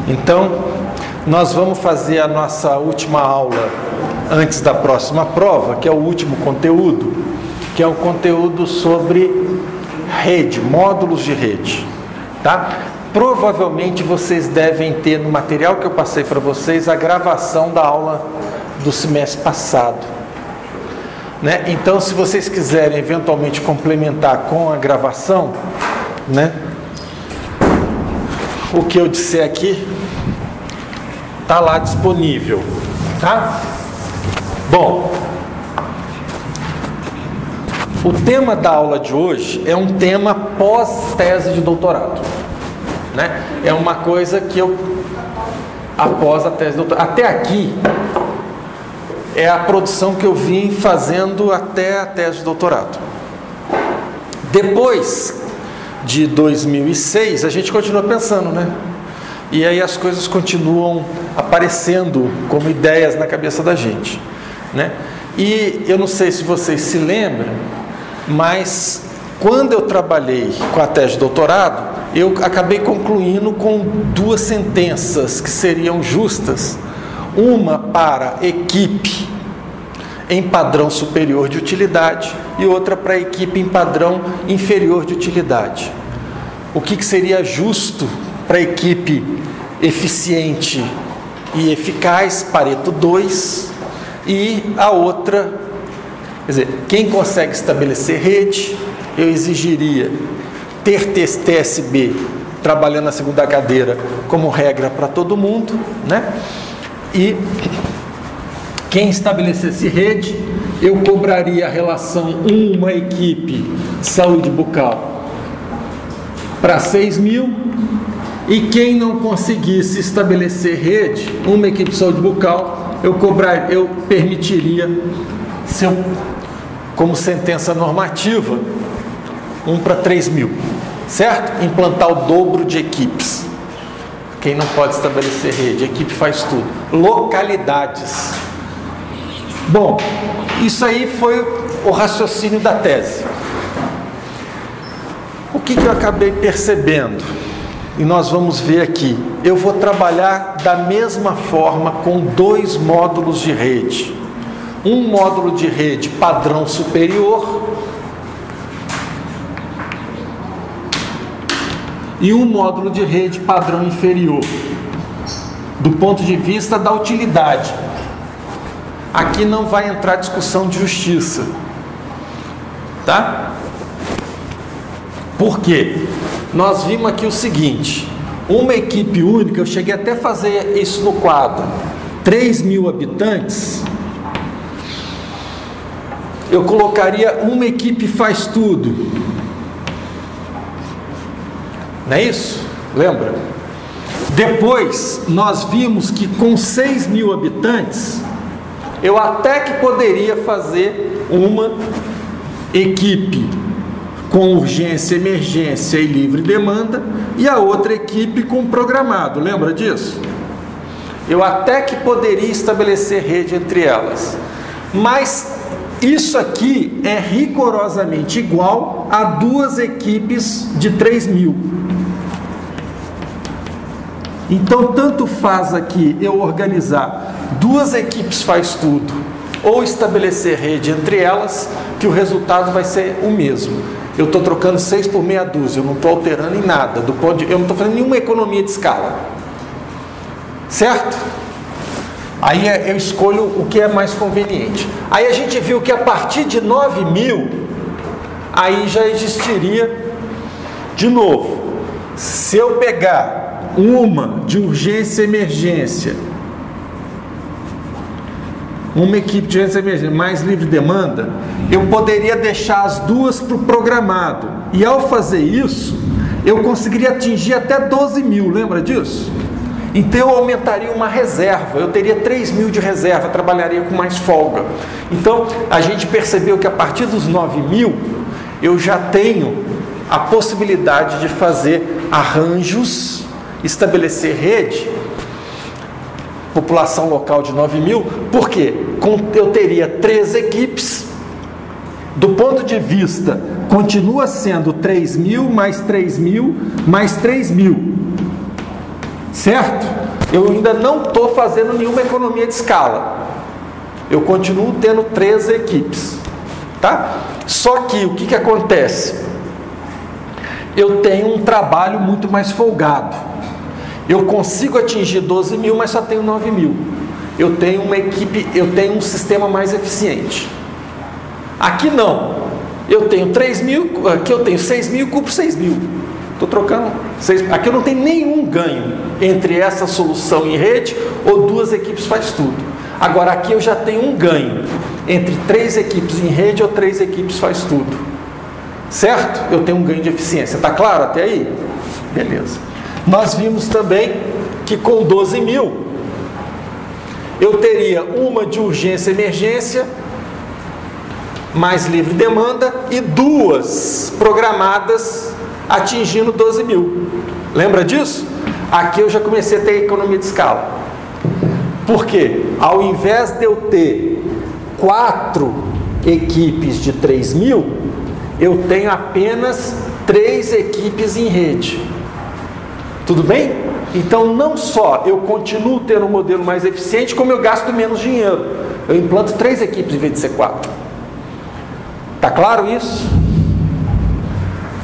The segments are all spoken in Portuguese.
Então, nós vamos fazer a nossa última aula antes da próxima prova, que é o último conteúdo, que é o conteúdo sobre rede, módulos de rede, tá? Provavelmente vocês devem ter no material que eu passei para vocês a gravação da aula do semestre passado, né? Então, se vocês quiserem eventualmente complementar com a gravação, né, o que eu disser aqui está lá disponível, tá? Bom, o tema da aula de hoje é um tema pós-tese de doutorado, né? É uma coisa que eu, após a tese de doutorado, até aqui é a produção que eu vim fazendo até a tese de doutorado. Depois de 2006, a gente continua pensando, né? E aí as coisas continuam aparecendo como ideias na cabeça da gente, né? E eu não sei se vocês se lembram, mas quando eu trabalhei com a tese de doutorado, eu acabei concluindo com duas sentenças que seriam justas, uma para equipe em padrão superior de utilidade e outra para equipe em padrão inferior de utilidade. O que seria justo para a equipe eficiente e eficaz, Pareto 2, e a outra, quer dizer, quem consegue estabelecer rede, eu exigiria ter TSB trabalhando na segunda cadeira como regra para todo mundo, né? E quem estabelecesse rede, eu cobraria a relação uma equipe saúde bucal para 6.000, e quem não conseguisse estabelecer rede, uma equipe de saúde bucal, eu permitiria, como sentença normativa, 1 para 3.000, certo? Implantar o dobro de equipes. Quem não pode estabelecer rede, a equipe faz tudo. Localidades. Bom, isso aí foi o raciocínio da tese. O que eu acabei percebendo? E nós vamos ver aqui. Eu vou trabalhar da mesma forma com dois módulos de rede. Um módulo de rede padrão superior e um módulo de rede padrão inferior, do ponto de vista da utilidade. Aqui não vai entrar discussão de justiça, tá? Por quê? Nós vimos aqui o seguinte, uma equipe única, eu cheguei até a fazer isso no quadro, 3.000 habitantes, eu colocaria uma equipe faz tudo, não é isso? Lembra? Depois, nós vimos que com 6.000 habitantes, eu até que poderia fazer uma equipe com urgência, emergência e livre demanda, e a outra equipe com programado, lembra disso? Eu até que poderia estabelecer rede entre elas, mas isso aqui é rigorosamente igual a duas equipes de 3.000. Então, tanto faz aqui eu organizar duas equipes faz tudo, ou estabelecer rede entre elas, que o resultado vai ser o mesmo. Eu estou trocando 6 por meia dúzia, eu não estou alterando em nada, eu não estou fazendo nenhuma economia de escala, certo? Aí eu escolho o que é mais conveniente. Aí a gente viu que a partir de 9.000, aí já existiria, de novo, se eu pegar uma de urgência e emergência, uma equipe de urgência e emergência mais livre demanda, eu poderia deixar as duas para o programado, e ao fazer isso, eu conseguiria atingir até 12.000, lembra disso? Então eu aumentaria uma reserva, eu teria 3.000 de reserva, trabalharia com mais folga. Então a gente percebeu que a partir dos 9.000, eu já tenho a possibilidade de fazer arranjos, estabelecer rede, população local de 9.000, porque eu teria 3 equipes, do ponto de vista, continua sendo 3.000 mais 3.000 mais 3.000, certo? Eu ainda não estou fazendo nenhuma economia de escala. Eu continuo tendo 3 equipes, tá? Só que o que acontece? Eu tenho um trabalho muito mais folgado. Eu consigo atingir 12 mil, mas só tenho 9 mil. Eu tenho uma equipe, eu tenho um sistema mais eficiente. Aqui não. Eu tenho 3 mil, aqui eu tenho 6 mil, cubro 6 mil. Estou trocando 6. Aqui eu não tenho nenhum ganho entre essa solução em rede ou 2 equipes faz tudo. Agora aqui eu já tenho um ganho entre 3 equipes em rede ou 3 equipes faz tudo. Certo? Eu tenho um ganho de eficiência. Está claro até aí? Beleza. Nós vimos também que com 12 mil eu teria uma de urgência e emergência, mais livre demanda, e 2 programadas atingindo 12 mil. Lembra disso? Aqui eu já comecei a ter economia de escala. Por quê? Ao invés de eu ter 4 equipes de 3 mil, eu tenho apenas 3 equipes em rede. Tudo bem? Então não só eu continuo tendo um modelo mais eficiente, como eu gasto menos dinheiro. Eu implanto 3 equipes em vez de ser 4. Tá claro isso?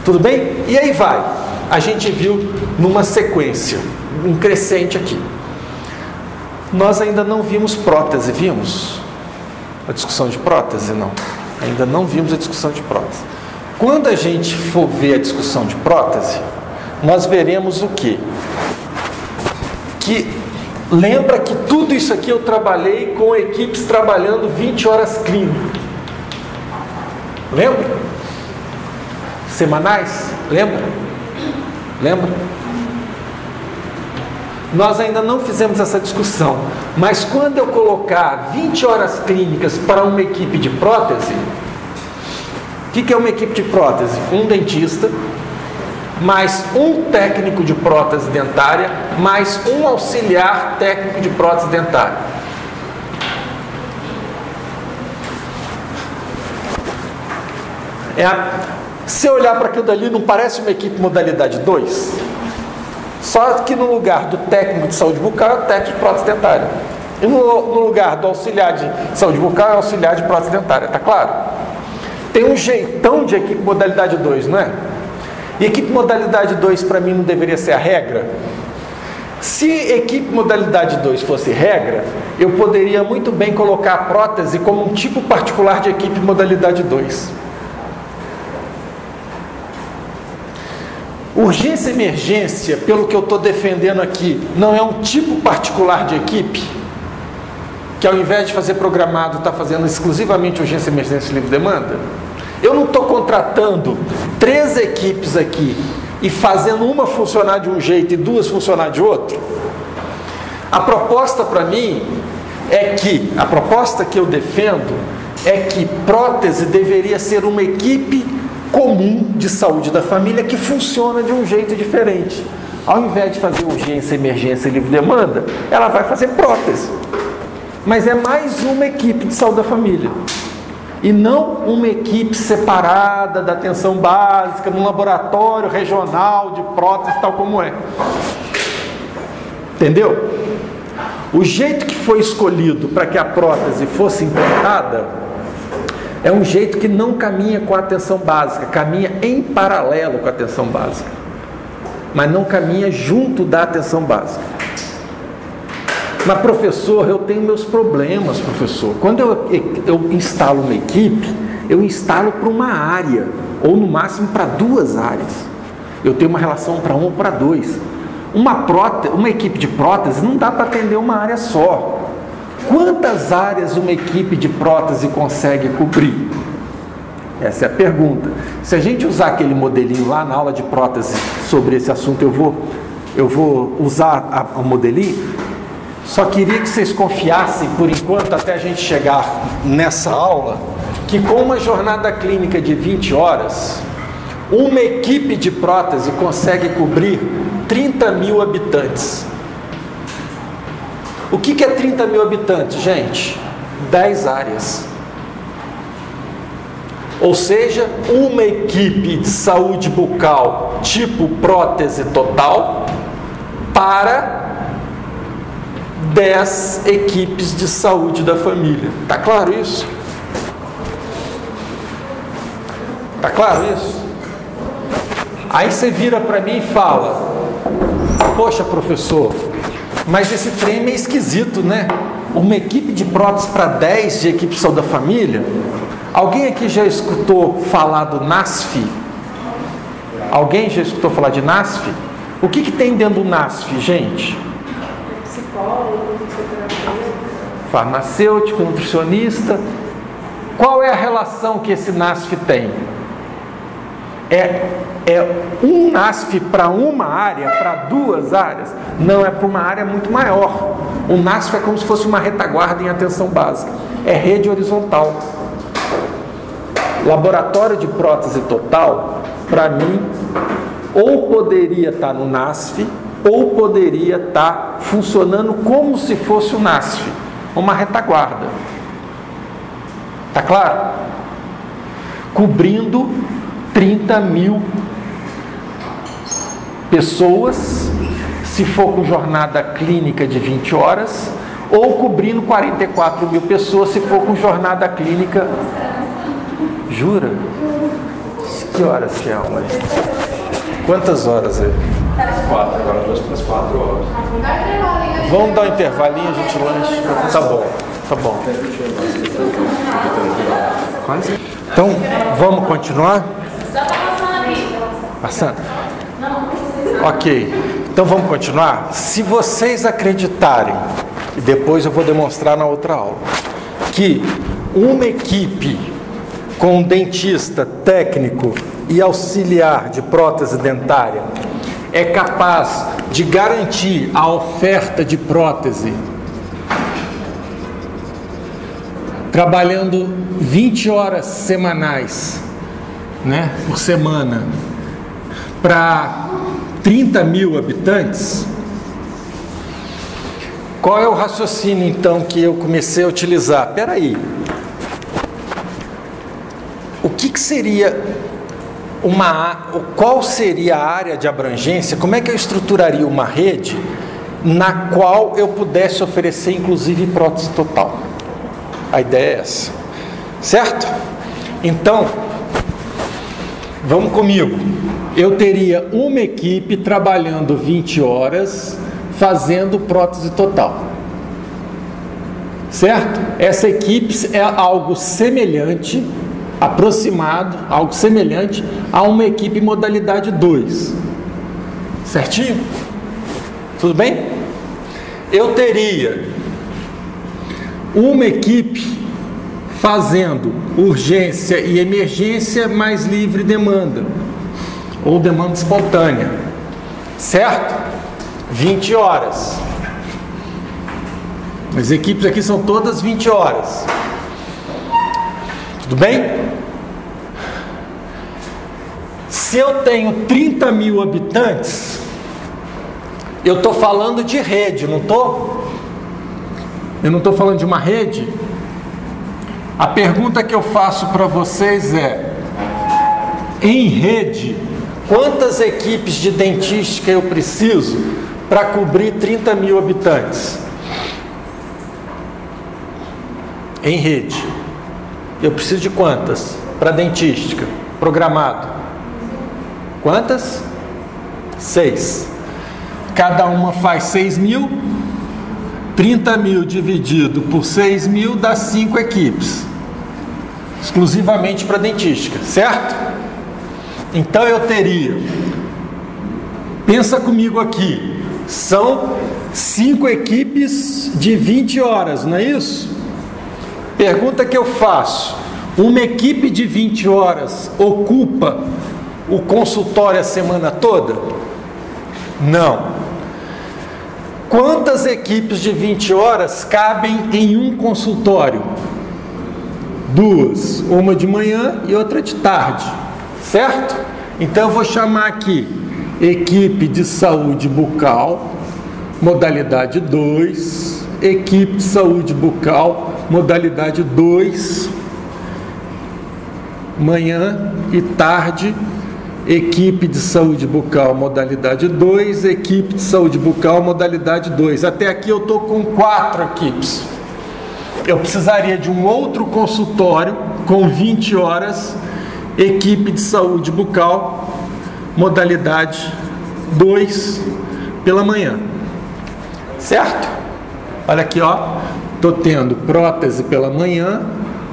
Tudo bem? E aí vai. A gente viu numa sequência, um crescente aqui. Nós ainda não vimos prótese, vimos? A discussão de prótese? Não. Ainda não vimos a discussão de prótese. Quando a gente for ver a discussão de prótese, nós veremos o quê? Que lembra que tudo isso aqui eu trabalhei com equipes trabalhando 20 horas clínicas. Lembra? Semanais? Lembra? Lembra? Nós ainda não fizemos essa discussão, mas quando eu colocar 20 horas clínicas para uma equipe de prótese, o que é uma equipe de prótese? Um dentista, mais um técnico de prótese dentária, mais um auxiliar técnico de prótese dentária. Se olhar para aquilo dali, não parece uma equipe modalidade 2? Só que no lugar do técnico de saúde bucal é o técnico de prótese dentária. E no lugar do auxiliar de saúde bucal é o auxiliar de prótese dentária, tá claro? Tem um jeitão de equipe modalidade 2, não é? E equipe modalidade 2 para mim não deveria ser a regra? Se equipe modalidade 2 fosse regra, eu poderia muito bem colocar a prótese como um tipo particular de equipe modalidade 2. Urgência e emergência, pelo que eu estou defendendo aqui, não é um tipo particular de equipe, que ao invés de fazer programado, está fazendo exclusivamente urgência, emergência e livre demanda? Eu não estou contratando 3 equipes aqui e fazendo uma funcionar de um jeito e 2 funcionar de outro. A proposta para mim é que, a proposta que eu defendo é que prótese deveria ser uma equipe comum de saúde da família que funciona de um jeito diferente. Ao invés de fazer urgência, emergência e livre demanda, ela vai fazer prótese. Mas é mais uma equipe de saúde da família. E não uma equipe separada da atenção básica, num laboratório regional de prótese, tal como é. Entendeu? O jeito que foi escolhido para que a prótese fosse implantada é um jeito que não caminha com a atenção básica, caminha em paralelo com a atenção básica, mas não caminha junto da atenção básica. Mas, professor, eu tenho meus problemas, professor. Quando eu instalo uma equipe, eu instalo para uma área, ou no máximo para 2 áreas. Eu tenho uma relação para 1 ou para 2. Uma equipe de prótese não dá para atender uma área só. Quantas áreas uma equipe de prótese consegue cobrir? Essa é a pergunta. Se a gente usar aquele modelinho lá na aula de prótese sobre esse assunto, eu vou usar o modelinho. Só queria que vocês confiassem, por enquanto, até a gente chegar nessa aula, que com uma jornada clínica de 20 horas, uma equipe de prótese consegue cobrir 30 mil habitantes. O que é 30 mil habitantes, gente? 10 áreas. Ou seja, uma equipe de saúde bucal tipo prótese total para 10 equipes de saúde da família. Tá claro isso? Tá claro isso? Aí você vira para mim e fala: poxa, professor, mas esse trem é meio esquisito, né? Uma equipe de prótese para 10 de equipe de saúde da família? Alguém aqui já escutou falar do NASF? Alguém já escutou falar de NASF? O que tem dentro do NASF, gente? Psicólogo, fisioterapeuta. Farmacêutico, nutricionista. Qual é a relação que esse NASF tem? É um NASF para uma área, para 2 áreas? Não, é para uma área muito maior. O NASF é como se fosse uma retaguarda em atenção básica. É rede horizontal. Laboratório de prótese total, para mim, ou poderia estar no NASF, ou poderia estar funcionando como se fosse o NASF, uma retaguarda. Tá claro? Cobrindo 30 mil pessoas, se for com jornada clínica de 20 horas, ou cobrindo 44 mil pessoas, se for com jornada clínica. Jura? Que horas que é aula? Quantas horas é? 4, agora 2 para as 4 horas. Vamos dar um intervalinho, a gente lanche. Tá bom, tá bom. Então, vamos continuar? Passando? Ok, então vamos continuar? Se vocês acreditarem, e depois eu vou demonstrar na outra aula, que uma equipe com dentista, técnico e auxiliar de prótese dentária é capaz de garantir a oferta de prótese trabalhando 20 horas semanais, né, por semana, para 30 mil habitantes, qual é o raciocínio então que eu comecei a utilizar? Espera aí, o que seria qual seria a área de abrangência? Como é que eu estruturaria uma rede na qual eu pudesse oferecer inclusive prótese total? A ideia é essa, certo? Então, vamos comigo. Eu teria uma equipe trabalhando 20 horas fazendo prótese total, certo? Essa equipe é algo semelhante, aproximado, algo semelhante a uma equipe modalidade 2, certinho? Tudo bem? Eu teria uma equipe fazendo urgência e emergência mais livre demanda, ou demanda espontânea, certo? 20 horas. As equipes aqui são todas 20 horas. Tudo bem? Se eu tenho 30 mil habitantes, eu estou falando de rede, não estou? Eu não estou falando de uma rede? A pergunta que eu faço para vocês é: em rede, quantas equipes de dentística eu preciso para cobrir 30 mil habitantes? Em rede, eu preciso de quantas para dentística programado? Quantas? 6. Cada uma faz 6 mil. 30 mil dividido por 6 mil dá 5 equipes, exclusivamente para dentística, certo? Então eu teria, pensa comigo aqui, são 5 equipes de 20 horas, não é isso? Pergunta que eu faço: uma equipe de 20 horas ocupa o consultório a semana toda? Não. Quantas equipes de 20 horas cabem em um consultório? 2, uma de manhã e outra de tarde, certo? Então eu vou chamar aqui equipe de saúde bucal, modalidade 2, equipe de saúde bucal, modalidade 2, manhã e tarde, equipe de saúde bucal modalidade 2, equipe de saúde bucal modalidade 2. Até aqui eu estou com 4 equipes. Eu precisaria de um outro consultório com 20 horas, equipe de saúde bucal modalidade 2 pela manhã. Certo? Olha aqui, ó. Estou tendo prótese pela manhã,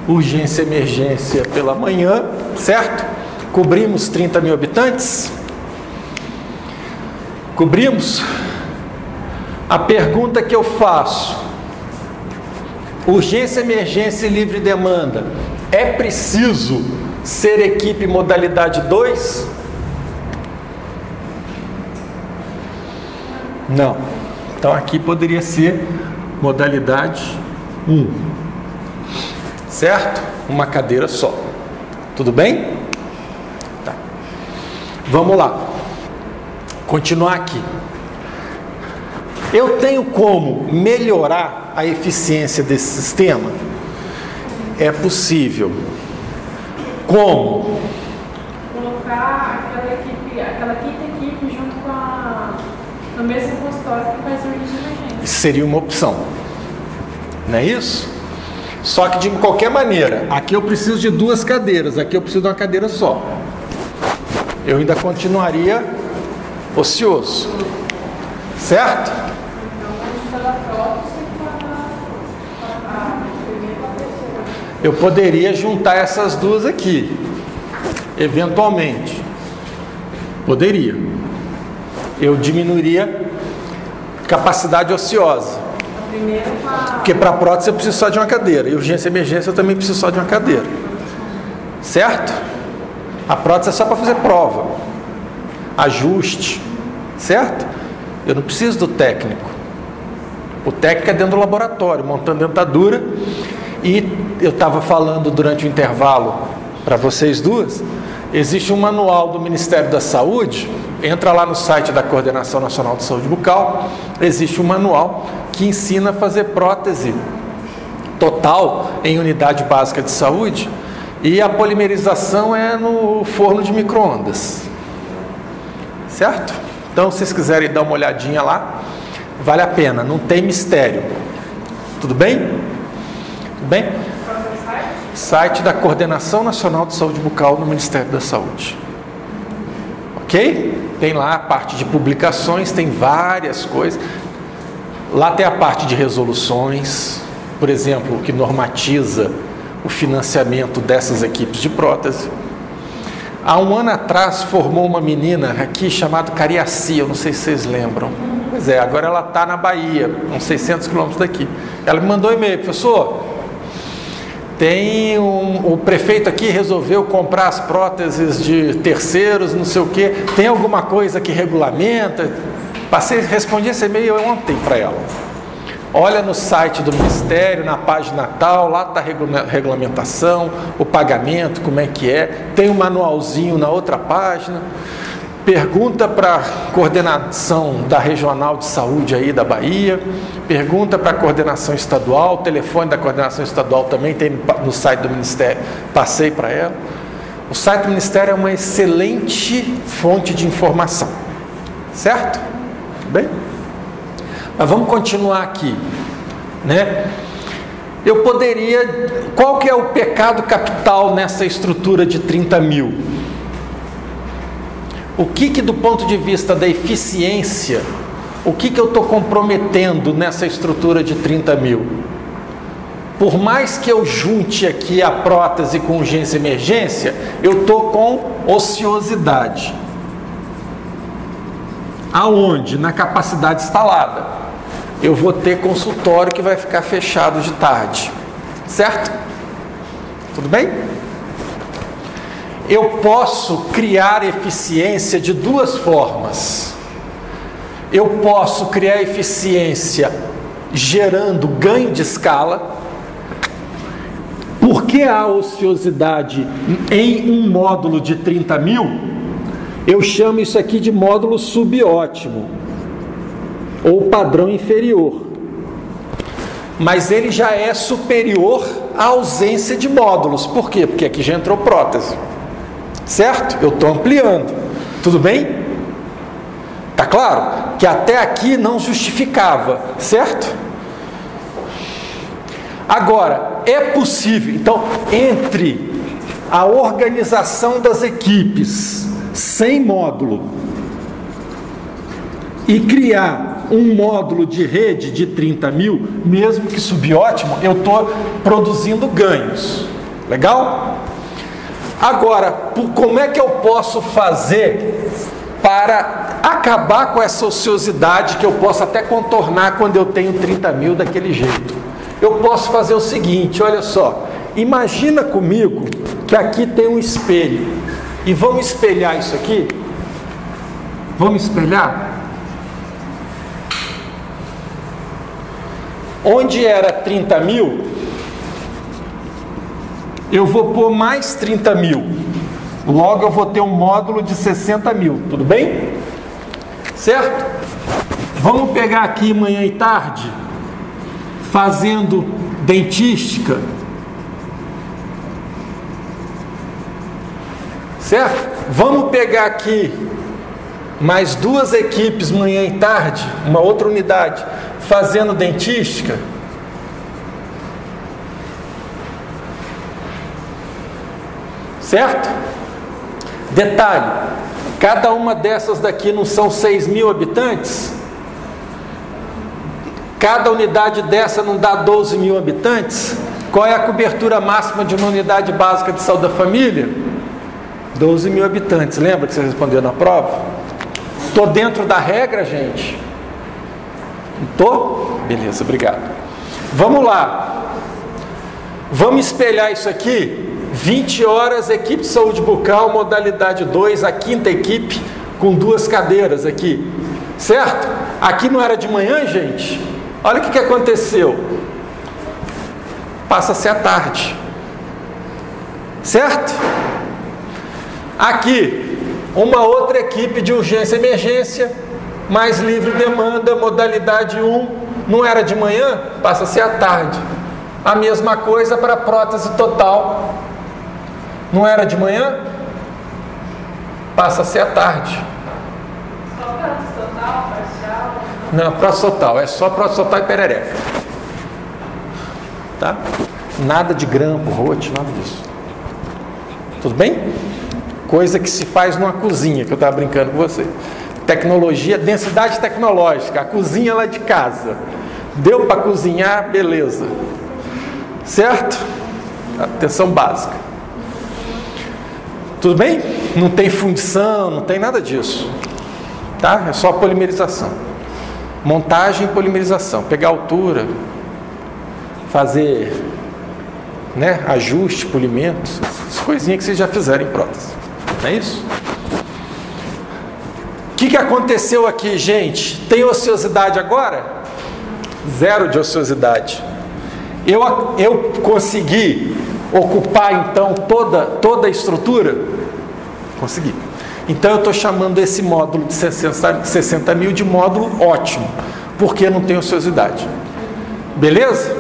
urgência e emergência pela manhã, certo? Cobrimos 30 mil habitantes? Cobrimos? A pergunta que eu faço: urgência, emergência e livre demanda, é preciso ser equipe modalidade 2? Não. Então aqui poderia ser modalidade 1. Certo? Uma cadeira só. Tudo bem? Tá. Vamos lá. Continuar aqui. Eu tenho como melhorar a eficiência desse sistema? É possível. Como? Colocar aquela quinta equipe junto com no mesmo consultório que faz urgência e emergência. Seria uma opção. Não é isso? Só que de qualquer maneira, aqui eu preciso de 2 cadeiras, aqui eu preciso de uma cadeira só. Eu ainda continuaria ocioso. Certo? Eu poderia juntar essas duas aqui, eventualmente. Poderia. Eu diminuiria capacidade ociosa. Porque para prótese eu preciso só de uma cadeira. E urgência e emergência eu também preciso só de uma cadeira. Certo? A prótese é só para fazer prova, ajuste. Certo? Eu não preciso do técnico. O técnico é dentro do laboratório, montando dentadura. E eu estava falando durante o intervalo para vocês duas, existe um manual do Ministério da Saúde, entra lá no site da Coordenação Nacional de Saúde Bucal, existe um manual que ensina a fazer prótese total em unidade básica de saúde, e a polimerização é no forno de micro-ondas. Certo? Então, se vocês quiserem dar uma olhadinha lá, vale a pena, não tem mistério. Tudo bem? Tudo bem? Site da Coordenação Nacional de Saúde Bucal no Ministério da Saúde. Ok? Tem lá a parte de publicações, tem várias coisas. Lá tem a parte de resoluções, por exemplo, que normatiza o financiamento dessas equipes de prótese. Há um ano atrás formou uma menina aqui chamada Cariaci, eu não sei se vocês lembram. Pois é, agora ela está na Bahia, uns 600 quilômetros daqui. Ela me mandou um e-mail: professor, o prefeito aqui resolveu comprar as próteses de terceiros, não sei o quê, tem alguma coisa que regulamenta? Respondi esse e-mail ontem para ela. Olha no site do Ministério, na página tal, lá está a regulamentação, o pagamento, como é que é, tem um manualzinho na outra página. Pergunta para a coordenação da Regional de Saúde aí da Bahia, pergunta para a coordenação estadual, o telefone da coordenação estadual também tem no site do Ministério, passei para ela. O site do Ministério é uma excelente fonte de informação, certo? Bem? Mas vamos continuar aqui, né? Eu poderia... Qual que é o pecado capital nessa estrutura de 30 mil? O que do ponto de vista da eficiência, o que eu estou comprometendo nessa estrutura de 30 mil? Por mais que eu junte aqui a prótese com urgência e emergência, eu estou com ociosidade. Aonde? Na capacidade instalada. Eu vou ter consultório que vai ficar fechado de tarde. Certo? Tudo bem? Eu posso criar eficiência de 2 formas. Eu posso criar eficiência gerando ganho de escala. Por que há ociosidade em um módulo de 30 mil? Eu chamo isso aqui de módulo subótimo ou padrão inferior, mas ele já é superior à ausência de módulos. Por quê? Porque aqui já entrou prótese, certo? Eu estou ampliando. Tudo bem? Tá claro? Que até aqui não justificava, certo? Agora, é possível, então, entre a organização das equipes sem módulo e criar um módulo de rede de 30 mil, mesmo que subótimo, eu estou produzindo ganhos. Legal? Agora, como é que eu posso fazer para acabar com essa ociosidade que eu posso até contornar quando eu tenho 30 mil daquele jeito? Eu posso fazer o seguinte, olha só, imagina comigo que aqui tem um espelho, e vamos espelhar isso aqui? Vamos espelhar? Onde era 30 mil, eu vou pôr mais 30 mil, logo eu vou ter um módulo de 60 mil, tudo bem? Certo? Vamos pegar aqui manhã e tarde, fazendo dentística, certo? Vamos pegar aqui mais 2 equipes manhã e tarde, uma outra unidade, fazendo dentística. Certo? Detalhe, cada uma dessas daqui não são 6 mil habitantes? Cada unidade dessa não dá 12 mil habitantes? Qual é a cobertura máxima de uma unidade básica de saúde da família? 12 mil habitantes. Lembra que você respondeu na prova? Estou dentro da regra, gente? Estou? Beleza, obrigado. Vamos lá. Vamos espelhar isso aqui? 20 horas, equipe de saúde bucal, modalidade 2, a 5ª equipe, com 2 cadeiras aqui. Certo? Aqui não era de manhã, gente? Olha o que aconteceu. Passa a ser à tarde. Certo? Aqui, uma outra equipe de urgência e emergência, mais livre demanda, modalidade 1, não era de manhã? Passa a ser à tarde. A mesma coisa para prótese total. Não era de manhã? Passa a ser à tarde. Só prótese total, parcial? Não, prótese total, é só prótese total e perereca. Tá? Nada de grampo, rote, nada disso. Tudo bem? Coisa que se faz numa cozinha, que eu estava brincando com você. Tecnologia, densidade tecnológica, a cozinha lá de casa. Deu para cozinhar, beleza. Certo? Atenção básica. Tudo bem? Não tem fundição, não tem nada disso. Tá? É só polimerização. Montagem e polimerização. Pegar altura, fazer, né, ajuste, polimento, essas coisinhas que vocês já fizeram em prótese. Não é isso? O que aconteceu aqui, gente? Tem ociosidade agora? Zero de ociosidade. Eu consegui ocupar então toda a estrutura? Consegui. Então eu estou chamando esse módulo de 60 mil de módulo ótimo, porque não tem ociosidade. Beleza?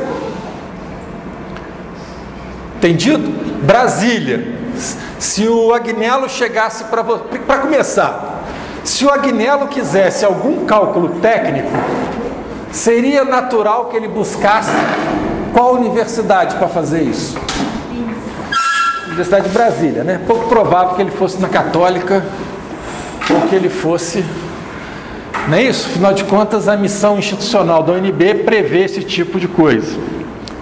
Entendido? Brasília. Se o Agnello chegasse para começar, se o Agnello quisesse algum cálculo técnico, seria natural que ele buscasse qual universidade para fazer isso? Universidade de Brasília, né? Pouco provável que ele fosse na Católica ou que ele fosse... Não é isso? Afinal de contas, a missão institucional da UNB prevê esse tipo de coisa.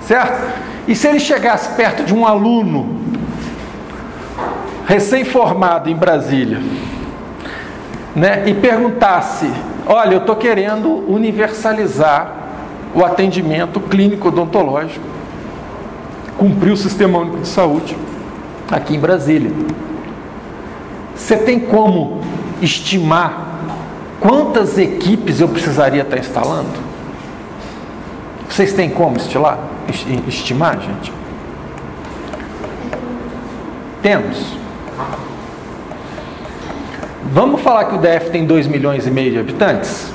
Certo? E se ele chegasse perto de um aluno recém-formado em Brasília, né, e perguntasse: olha, eu estou querendo universalizar o atendimento clínico odontológico, cumprir o Sistema Único de Saúde aqui em Brasília. Você tem como estimar quantas equipes eu precisaria estar instalando? Vocês têm como estimar, gente? Temos. Vamos falar que o DF tem 2,5 milhões de habitantes?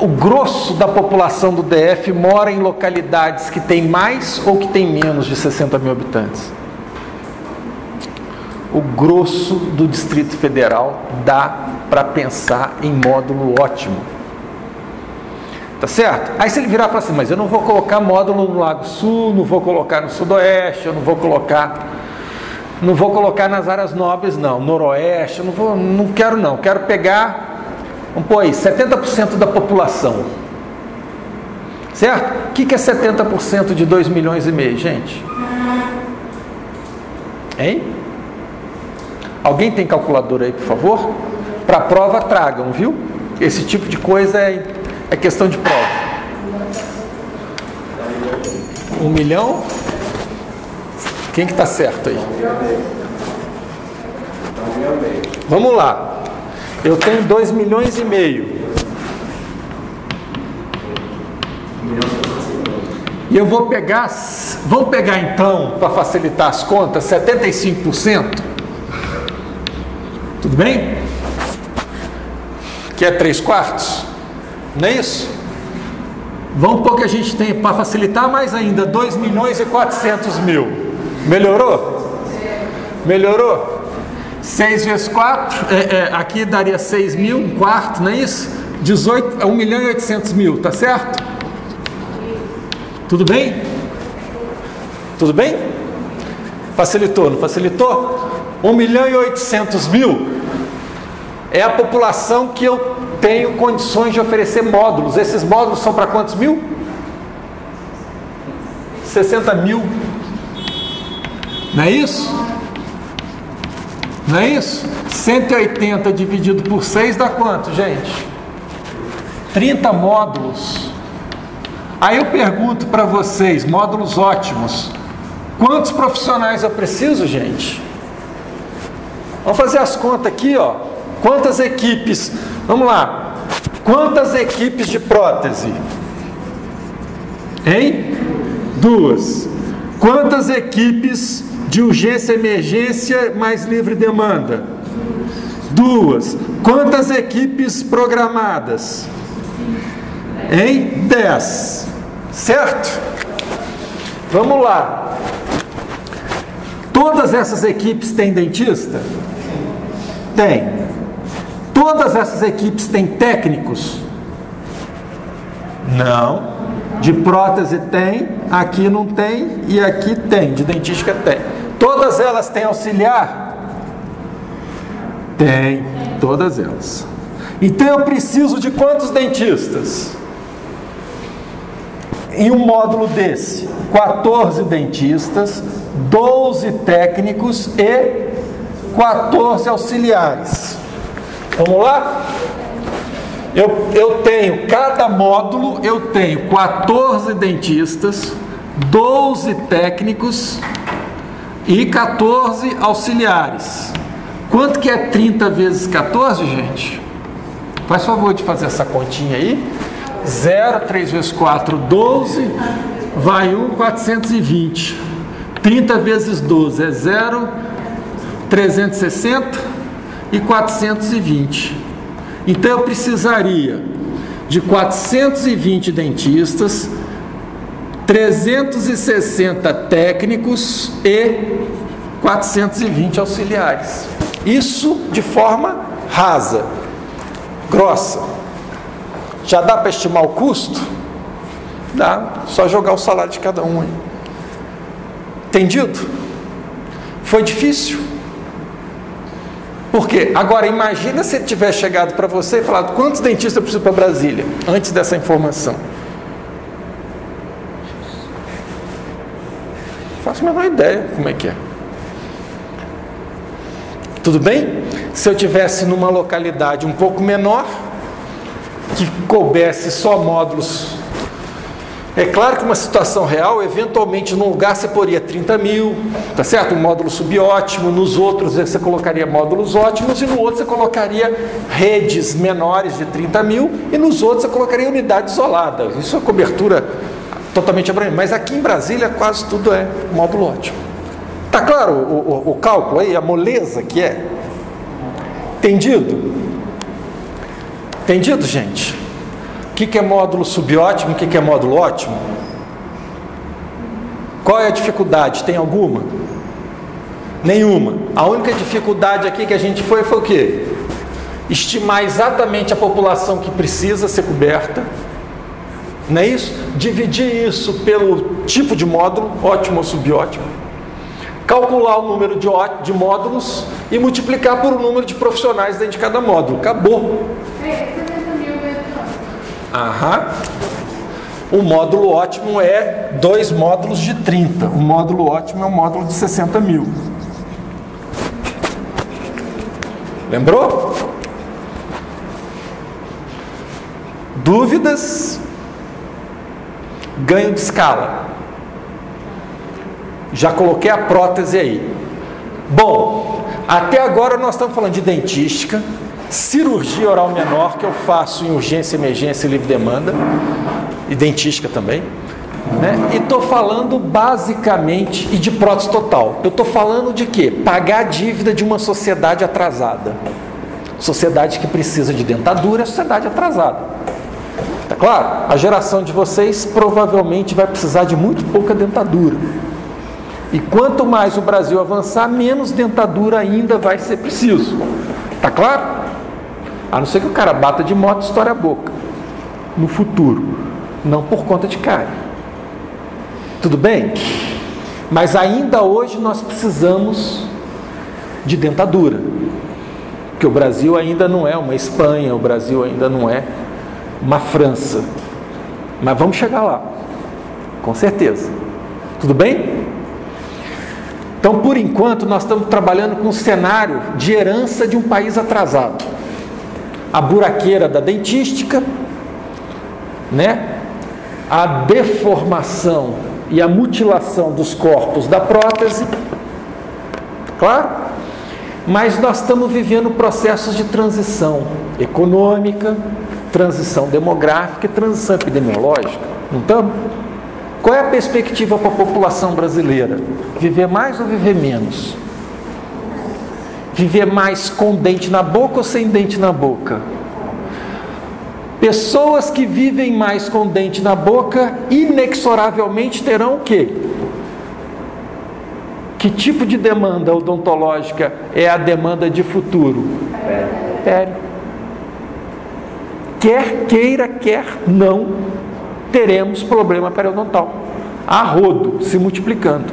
O grosso da população do DF mora em localidades que tem mais ou que tem menos de 60 mil habitantes? o grosso do Distrito Federal dá para pensar em módulo ótimo. Tá certo? Aí se ele virar e falar assim, mas eu não vou colocar módulo no Lago Sul, não vou colocar no Sudoeste, eu não vou colocar nas áreas nobres não, Noroeste, eu não quero não, quero pegar, vamos pôr aí, 70% da população. Certo? O que é 70% de 2,5 milhões, gente? Hein? Alguém tem calculadora aí, por favor? Para a prova, tragam, viu? Esse tipo de coisa é questão de prova. 1 milhão? Quem que está certo aí? Vamos lá. Eu tenho 2,5 milhões. E eu vou pegar, vamos pegar então, para facilitar as contas, 75%. Tudo bem? Que é 3/4? Não é isso? Vamos pôr que a gente tem, para facilitar mais ainda, 2.400.000. Melhorou? Melhorou? 6 vezes 4, aqui daria 6 mil, um quarto, não é isso? 1.800.000, tá certo? Tudo bem? Tudo bem? Facilitou, não facilitou? 1.800.000 é a população que eu tenho condições de oferecer módulos. Esses módulos são para quantos mil? 60 mil. Não é isso? Não é isso? 180 dividido por 6 dá quanto, gente? 30 módulos. Aí eu pergunto para vocês, módulos ótimos, quantos profissionais eu preciso, gente? Vamos fazer as contas aqui, ó. Quantas equipes? Vamos lá. Quantas equipes de prótese? Hein? 2. Quantas equipes de urgência e emergência mais livre demanda? 2. Quantas equipes programadas? Em 10. Certo? Vamos lá. Todas essas equipes têm dentista? Tem. Todas essas equipes têm técnicos? Não. De prótese tem, aqui não tem e aqui tem, de dentística tem. Todas elas têm auxiliar? Tem, todas elas. Então eu preciso de quantos dentistas? Em um módulo desse, 14 dentistas, 12 técnicos e 14 auxiliares. Vamos lá? Eu tenho, cada módulo, eu tenho 14 dentistas, 12 técnicos e 14 auxiliares. Quanto que é 30 vezes 14, gente? Faz favor de fazer essa continha aí. 0, 3 vezes 4, 12, vai 1, 420. 30 vezes 12 é 0, 360 e 420. Então eu precisaria de 420 dentistas, 360 técnicos e 420 auxiliares. Isso de forma rasa, grossa. Já dá para estimar o custo? Dá, só jogar o salário de cada um aí. Entendido? Foi difícil? Por quê? Agora imagina se ele tivesse chegado para você e falado quantos dentistas eu preciso para Brasília, antes dessa informação. Não faço a menor ideia como é que é. Tudo bem? Se eu tivesse numa localidade um pouco menor, que coubesse só módulos, é claro que uma situação real, eventualmente num lugar você poria 30 mil, tá certo? Um módulo subótimo, nos outros você colocaria módulos ótimos e no outro você colocaria redes menores de 30 mil e nos outros você colocaria unidade isolada. Isso é cobertura totalmente abrangente, mas aqui em Brasília quase tudo é módulo ótimo. Tá claro o cálculo aí, a moleza que é? Entendido? Entendido, gente? O que é módulo subótimo, o que é módulo ótimo? Qual é a dificuldade? Tem alguma? Nenhuma. A única dificuldade aqui que a gente foi o quê? Estimar exatamente a população que precisa ser coberta, não é isso? Dividir isso pelo tipo de módulo, ótimo ou subótimo, calcular o número de módulos e multiplicar por o número de profissionais dentro de cada módulo. Acabou. Aham. O módulo ótimo é 2 módulos de 30. O módulo ótimo é um módulo de 60 mil. Lembrou? Dúvidas? Ganho de escala. Já coloquei a prótese aí. Bom, até agora nós estamos falando de dentística, cirurgia oral menor, que eu faço em urgência, emergência e livre demanda, e dentística também, né? E estou falando basicamente, e de prótese total. Eu estou falando de quê? Pagar a dívida de uma sociedade atrasada. Sociedade que precisa de dentadura é sociedade atrasada. Tá claro? A geração de vocês provavelmente vai precisar de muito pouca dentadura. E quanto mais o Brasil avançar, menos dentadura ainda vai ser preciso. Tá claro? A não ser que o cara bata de moto e estoure a boca. No futuro. Não por conta de cárie. Tudo bem? Mas ainda hoje nós precisamos de dentadura. Porque o Brasil ainda não é uma Espanha, o Brasil ainda não é uma França. Mas vamos chegar lá. Com certeza. Tudo bem? Então, por enquanto, nós estamos trabalhando com um cenário de herança de um país atrasado. A buraqueira da dentística, né? A deformação e a mutilação dos corpos da prótese, claro? Mas nós estamos vivendo processos de transição econômica, transição demográfica e transição epidemiológica, não estamos? Qual é a perspectiva para a população brasileira? Viver mais ou viver menos? Viver mais com dente na boca ou sem dente na boca? Pessoas que vivem mais com dente na boca, inexoravelmente terão o quê? Que tipo de demanda odontológica é a demanda de futuro? Pério. Quer queira, quer não, teremos problema periodontal. A rodo, se multiplicando.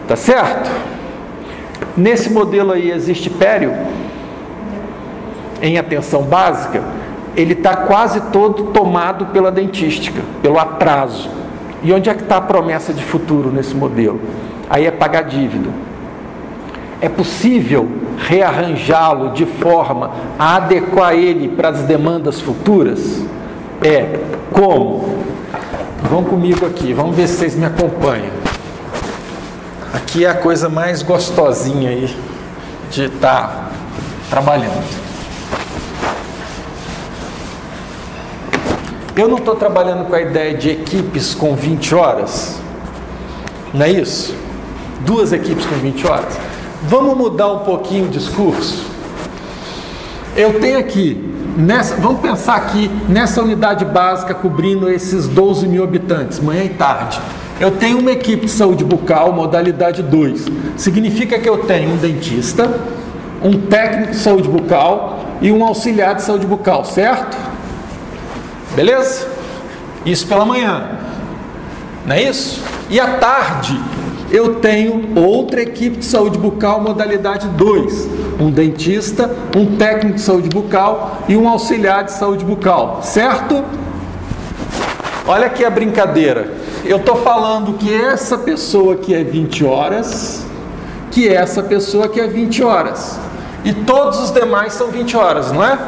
Tá certo? Nesse modelo aí existe pério? Em atenção básica, ele está quase todo tomado pela dentística, pelo atraso. E onde é que está a promessa de futuro nesse modelo? Aí é pagar dívida. É possível rearranjá-lo de forma a adequar ele para as demandas futuras? É. Como? Vão comigo aqui, vamos ver se vocês me acompanham. Aqui é a coisa mais gostosinha aí de estar trabalhando. Eu não estou trabalhando com a ideia de equipes com 20 horas, não é isso? 2 equipes com 20 horas. Vamos mudar um pouquinho o discurso? Eu tenho aqui, vamos pensar aqui nessa unidade básica cobrindo esses 12 mil habitantes, manhã e tarde. Eu tenho uma equipe de saúde bucal, modalidade 2. Significa que eu tenho um dentista, um técnico de saúde bucal e um auxiliar de saúde bucal, certo? Beleza? Isso pela manhã, não é isso? E à tarde eu tenho outra equipe de saúde bucal, modalidade 2, um dentista, um técnico de saúde bucal e um auxiliar de saúde bucal, certo? Olha aqui a brincadeira, eu estou falando que essa pessoa aqui é 20 horas, que essa pessoa aqui é 20 horas, e todos os demais são 20 horas, não é?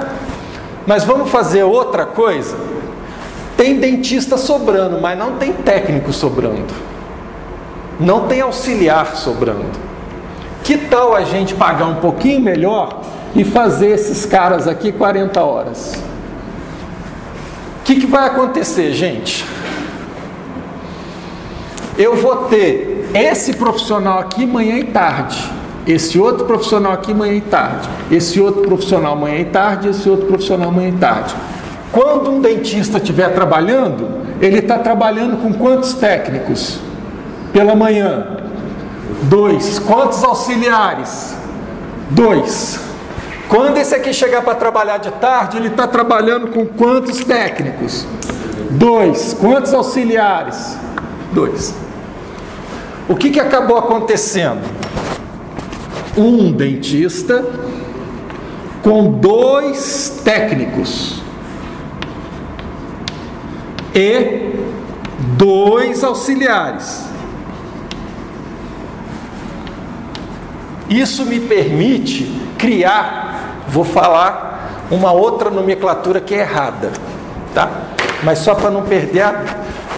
Mas vamos fazer outra coisa? Tem dentista sobrando, mas não tem técnico sobrando. Não tem auxiliar sobrando. Que tal a gente pagar um pouquinho melhor e fazer esses caras aqui 40 horas? O que vai acontecer, gente? Eu vou ter esse profissional aqui manhã e tarde, esse outro profissional aqui manhã e tarde, esse outro profissional manhã e tarde, esse outro profissional manhã e tarde. Quando um dentista estiver trabalhando, ele está trabalhando com quantos técnicos? Pela manhã, 2. Quantos auxiliares? 2. Quando esse aqui chegar para trabalhar de tarde, ele está trabalhando com quantos técnicos? 2. Quantos auxiliares? 2. O que acabou acontecendo? Um dentista com 2 técnicos e 2 auxiliares. Isso me permite criar, vou falar uma outra nomenclatura que é errada, tá? Mas só para não perder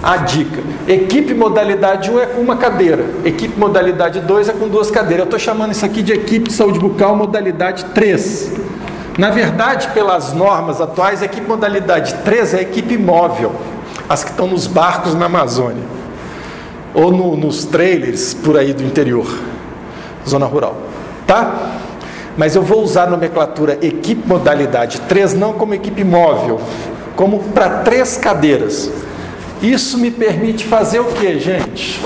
a dica. Equipe modalidade 1 é com uma cadeira, equipe modalidade 2 é com 2 cadeiras. Eu estou chamando isso aqui de equipe de saúde bucal modalidade 3. Na verdade, pelas normas atuais, a equipe modalidade 3 é a equipe móvel, as que estão nos barcos na Amazônia, ou nos trailers por aí do interior, zona rural, tá? Mas eu vou usar a nomenclatura equipe modalidade 3 não como equipe móvel, como para 3 cadeiras. Isso me permite fazer o que, gente?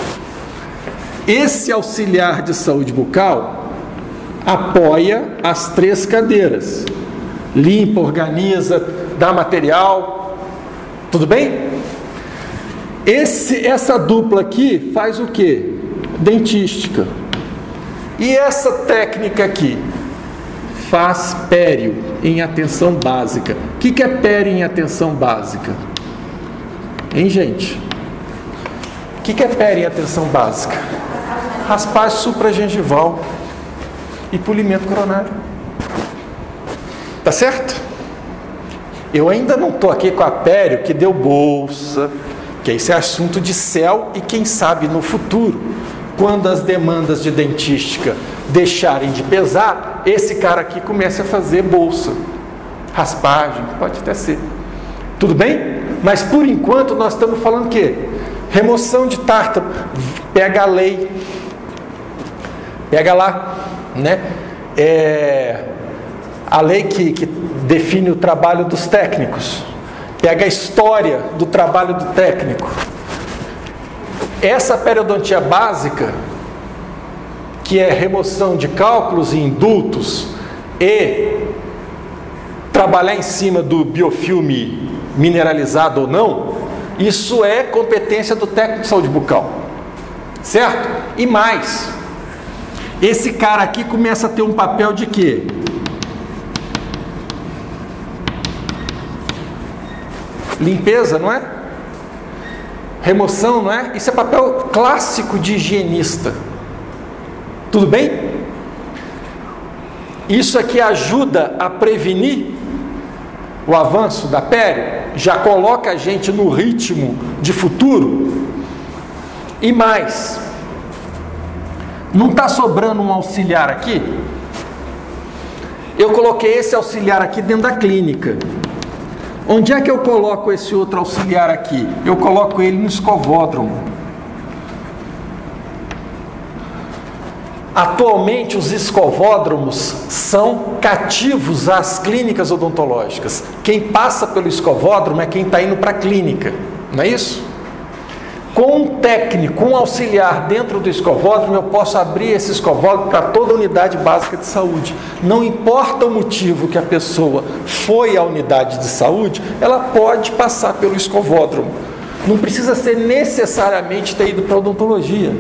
Esse auxiliar de saúde bucal apoia as 3 cadeiras. Limpa, organiza, dá material. Tudo bem? Essa dupla aqui faz o que? Dentística. E essa técnica aqui faz pério em atenção básica. O que é pério em atenção básica? Hein, gente? O que é pério em atenção básica? Raspagem supragengival e polimento coronário. Tá certo? Eu ainda não estou aqui com a pério que deu bolsa, que esse é assunto de céu e quem sabe no futuro, quando as demandas de dentística deixarem de pesar, esse cara aqui comece a fazer bolsa, raspagem, pode até ser. Tudo bem? Mas por enquanto nós estamos falando o quê? Remoção de tártaro. Pega a lei, pega lá, né? A lei que define o trabalho dos técnicos. Pega a história do trabalho do técnico. Essa periodontia básica, que é remoção de cálculos e indultos e trabalhar em cima do biofilme mineralizado ou não, isso é competência do técnico de saúde bucal, certo? E mais, esse cara aqui começa a ter um papel de quê? Limpeza, não é? Remoção, não é? Isso é papel clássico de higienista. Tudo bem? Isso aqui ajuda a prevenir o avanço da pério, já coloca a gente no ritmo de futuro. E mais, não está sobrando um auxiliar aqui? Eu coloquei esse auxiliar aqui dentro da clínica. Onde é que eu coloco esse outro auxiliar aqui? Eu coloco ele no escovódromo. Atualmente os escovódromos são cativos às clínicas odontológicas. Quem passa pelo escovódromo é quem está indo para a clínica, não é isso? Com um técnico, um auxiliar dentro do escovódromo, eu posso abrir esse escovódromo para toda a unidade básica de saúde. Não importa o motivo que a pessoa foi à unidade de saúde, ela pode passar pelo escovódromo. Não precisa ser necessariamente ter ido para a odontologia.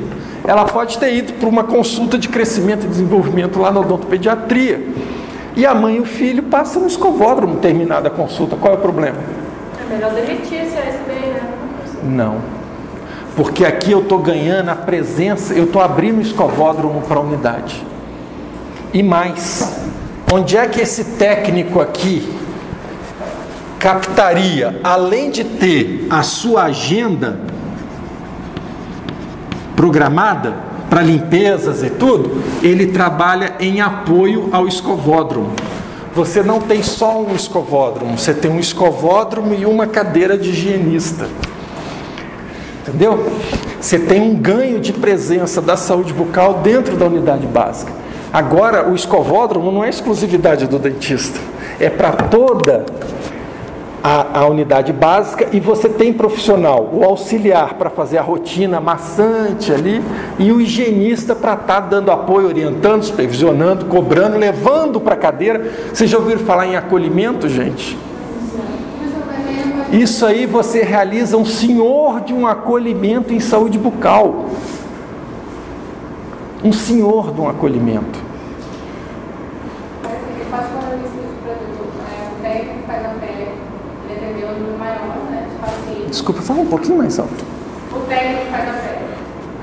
Ela pode ter ido para uma consulta de crescimento e desenvolvimento lá na odontopediatria. E a mãe e o filho passam no escovódromo terminada a consulta. Qual é o problema? É melhor demitir esse ASB, né? Não. Porque aqui eu estou ganhando a presença, eu estou abrindo o escovódromo para a unidade. E mais, onde é que esse técnico aqui captaria, além de ter a sua agenda programada para limpezas e tudo, ele trabalha em apoio ao escovódromo. Você não tem só um escovódromo, você tem um escovódromo e uma cadeira de higienista. Entendeu? Você tem um ganho de presença da saúde bucal dentro da unidade básica. Agora, o escovódromo não é exclusividade do dentista, é para toda a unidade básica, e você tem profissional, o auxiliar para fazer a rotina maçante ali, e o higienista para estar dando apoio, orientando, supervisionando, cobrando, levando para a cadeira. Vocês já ouviram falar em acolhimento, gente? Isso aí você realiza um senhor de um acolhimento em saúde bucal. Um senhor de um acolhimento. Desculpa, fala um pouquinho mais alto. O técnico faz a pele,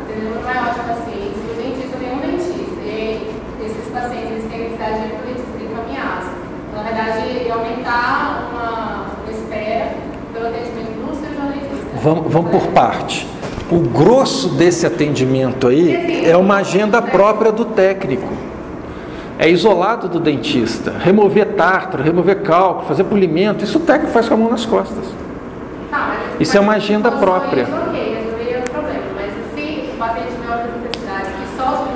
atendendo o maior de pacientes, e o dentista tem um dentista. E esses pacientes eles têm necessidade de ir para o dentista encaminhados. Na verdade, ia aumentar uma espera pelo atendimento do cirurgião dentista. Vamos por parte. O grosso desse atendimento aí é uma agenda própria do técnico. É isolado do dentista. Remover tártaro, remover cálculo, fazer polimento, isso o técnico faz com a mão nas costas. Isso é uma agenda própria.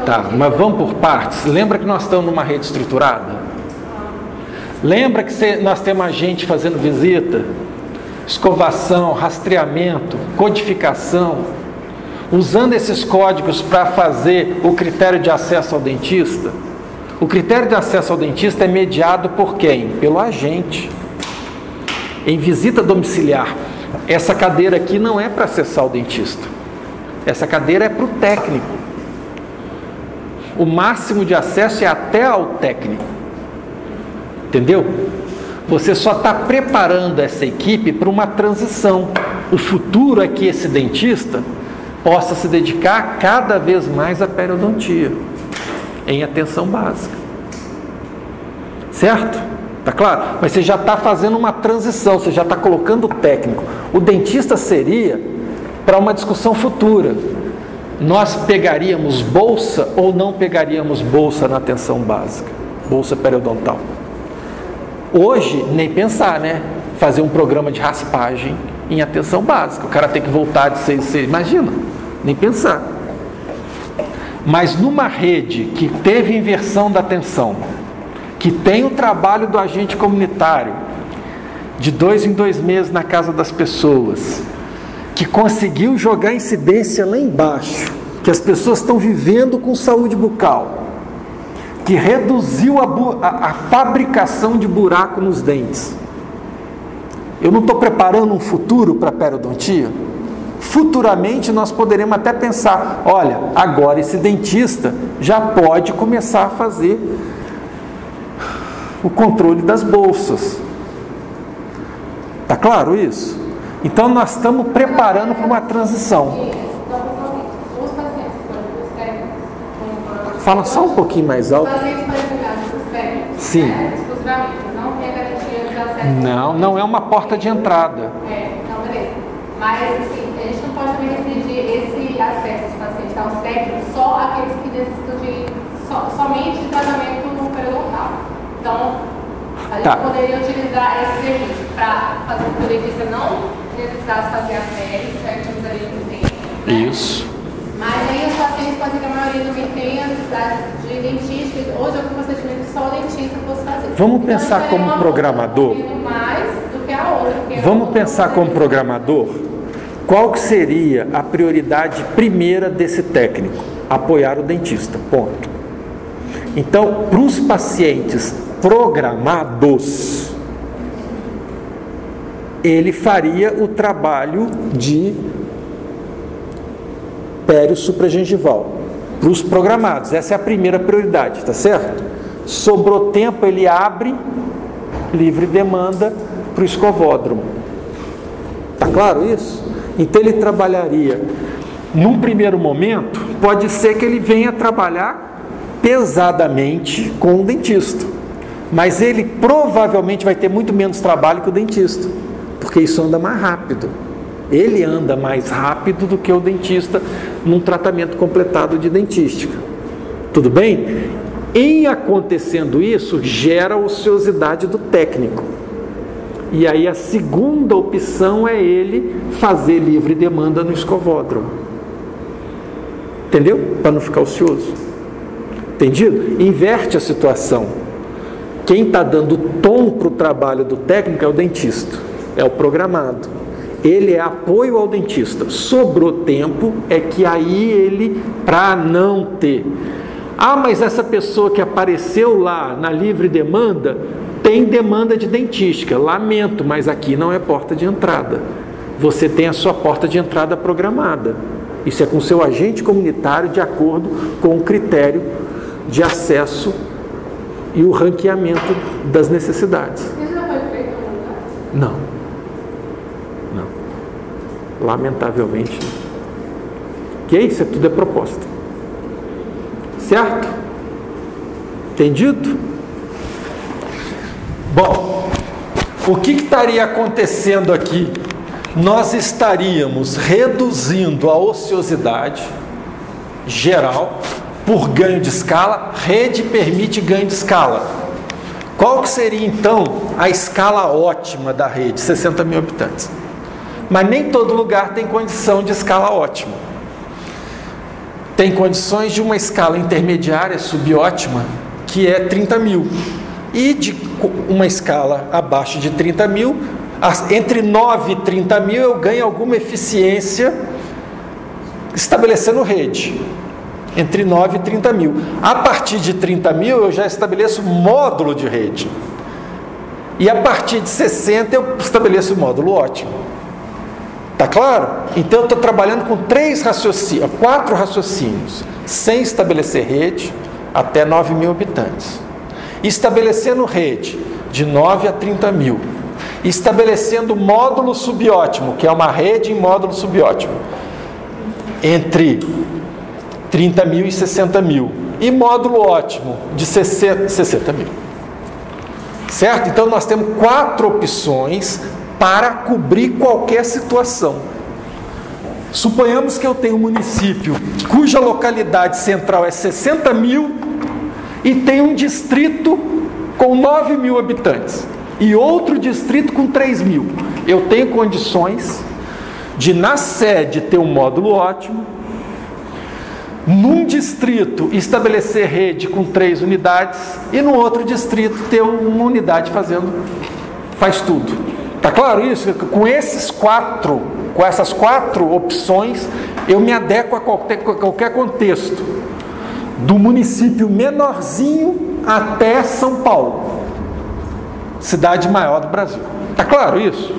Tá, mas vamos por partes. Lembra que nós estamos numa rede estruturada? Lembra que nós temos a gente fazendo visita, escovação, rastreamento, codificação, usando esses códigos para fazer o critério de acesso ao dentista? O critério de acesso ao dentista é mediado por quem? Pelo agente. Em visita domiciliar, essa cadeira aqui não é para acessar o dentista. Essa cadeira é para o técnico. O máximo de acesso é até ao técnico. Entendeu? Você só está preparando essa equipe para uma transição. O futuro é que esse dentista possa se dedicar cada vez mais à periodontia, em atenção básica. Certo? Tá claro? Mas você já está fazendo uma transição, você já está colocando o técnico. O dentista seria para uma discussão futura. Nós pegaríamos bolsa ou não pegaríamos bolsa na atenção básica? Bolsa periodontal. Hoje, nem pensar, né? Fazer um programa de raspagem em atenção básica. O cara tem que voltar de 6 em 6. Imagina, nem pensar. Mas numa rede que teve inversão da atenção, que tem o trabalho do agente comunitário, de 2 em 2 meses na casa das pessoas, que conseguiu jogar incidência lá embaixo, que as pessoas estão vivendo com saúde bucal, que reduziu a fabricação de buraco nos dentes. Eu não estou preparando um futuro para a periodontia? Futuramente nós poderemos até pensar, olha, agora esse dentista já pode começar a fazer o controle das bolsas. Tá claro isso? Então nós estamos preparando para uma transição. Fala só um pouquinho mais alto. Sim. Não é uma porta de entrada. Então beleza. Mas assim, a gente não pode também restringir esse acesso dos pacientes aos técnicos só aqueles que necessitam de somente de tratamento periodontal. Então, a gente poderia utilizar esse serviço para fazer com que o dentista não necessitasse fazer a pele, já que utilizaria muito tempo. Né? Isso. Mas aí os pacientes podem ter a maioria também tem a necessidade de dentista ou de algum procedimento que só o dentista fosse fazer. Vamos então, pensar como programador. Mais do que a outra. Vamos pensar como programador. Qual que seria a prioridade primeira desse técnico? Apoiar o dentista. Ponto. Então, para os pacientes programados, ele faria o trabalho de pério supragengival. Para os programados, essa é a primeira prioridade, tá certo? Sobrou tempo, ele abre livre demanda para o escovódromo. Tá claro isso? Então ele trabalharia, num primeiro momento, pode ser que ele venha trabalhar pesadamente com o dentista, mas ele provavelmente vai ter muito menos trabalho que o dentista, porque isso anda mais rápido. Ele anda mais rápido do que o dentista num tratamento completado de dentística. Tudo bem? Em acontecendo isso, gera a ociosidade do técnico. E aí a segunda opção é ele fazer livre demanda no escovódromo. Entendeu? Para não ficar ocioso. Entendido? Inverte a situação. Quem está dando tom para o trabalho do técnico é o dentista. é o programado. Ele é apoio ao dentista. Sobrou tempo, é que aí ele, para não ter... Ah, mas essa pessoa que apareceu lá na livre demanda, tem demanda de dentística. Lamento, mas aqui não é porta de entrada. Você tem a sua porta de entrada programada. Isso é com o seu agente comunitário, de acordo com o critério de acesso e o ranqueamento das necessidades. Isso já foi feito em algum lugar? Não. Não. Lamentavelmente. Que isso tudo é proposta. Certo? Entendido? Bom, o que estaria acontecendo aqui? Nós estaríamos reduzindo a ociosidade geral por ganho de escala. Rede permite ganho de escala. Qual que seria então a escala ótima da rede? 60 mil habitantes. Mas nem todo lugar tem condição de escala ótima. Tem condições de uma escala intermediária, subótima, que é 30 mil. E de uma escala abaixo de 30 mil, entre 9 e 30 mil eu ganho alguma eficiência estabelecendo rede. Entre 9 e 30 mil. A partir de 30 mil eu já estabeleço módulo de rede. E a partir de 60 eu estabeleço módulo ótimo. Tá claro? Então eu estou trabalhando com 4 raciocínios, sem estabelecer rede, até 9 mil habitantes. Estabelecendo rede de 9 a 30 mil. Estabelecendo módulo subótimo, que é uma rede em módulo subótimo, entre 30 mil e 60 mil. E módulo ótimo de 60 mil. Certo? Então nós temos 4 opções para cobrir qualquer situação. Suponhamos que eu tenho um município cuja localidade central é 60 mil e tem um distrito com 9 mil habitantes e outro distrito com 3 mil. Eu tenho condições de, na sede, ter um módulo ótimo, num distrito estabelecer rede com 3 unidades e no outro distrito ter uma unidade faz tudo. Tá claro isso? Com essas 4 opções, eu me adequo a qualquer contexto, do município menorzinho até São Paulo, cidade maior do Brasil. Tá claro isso?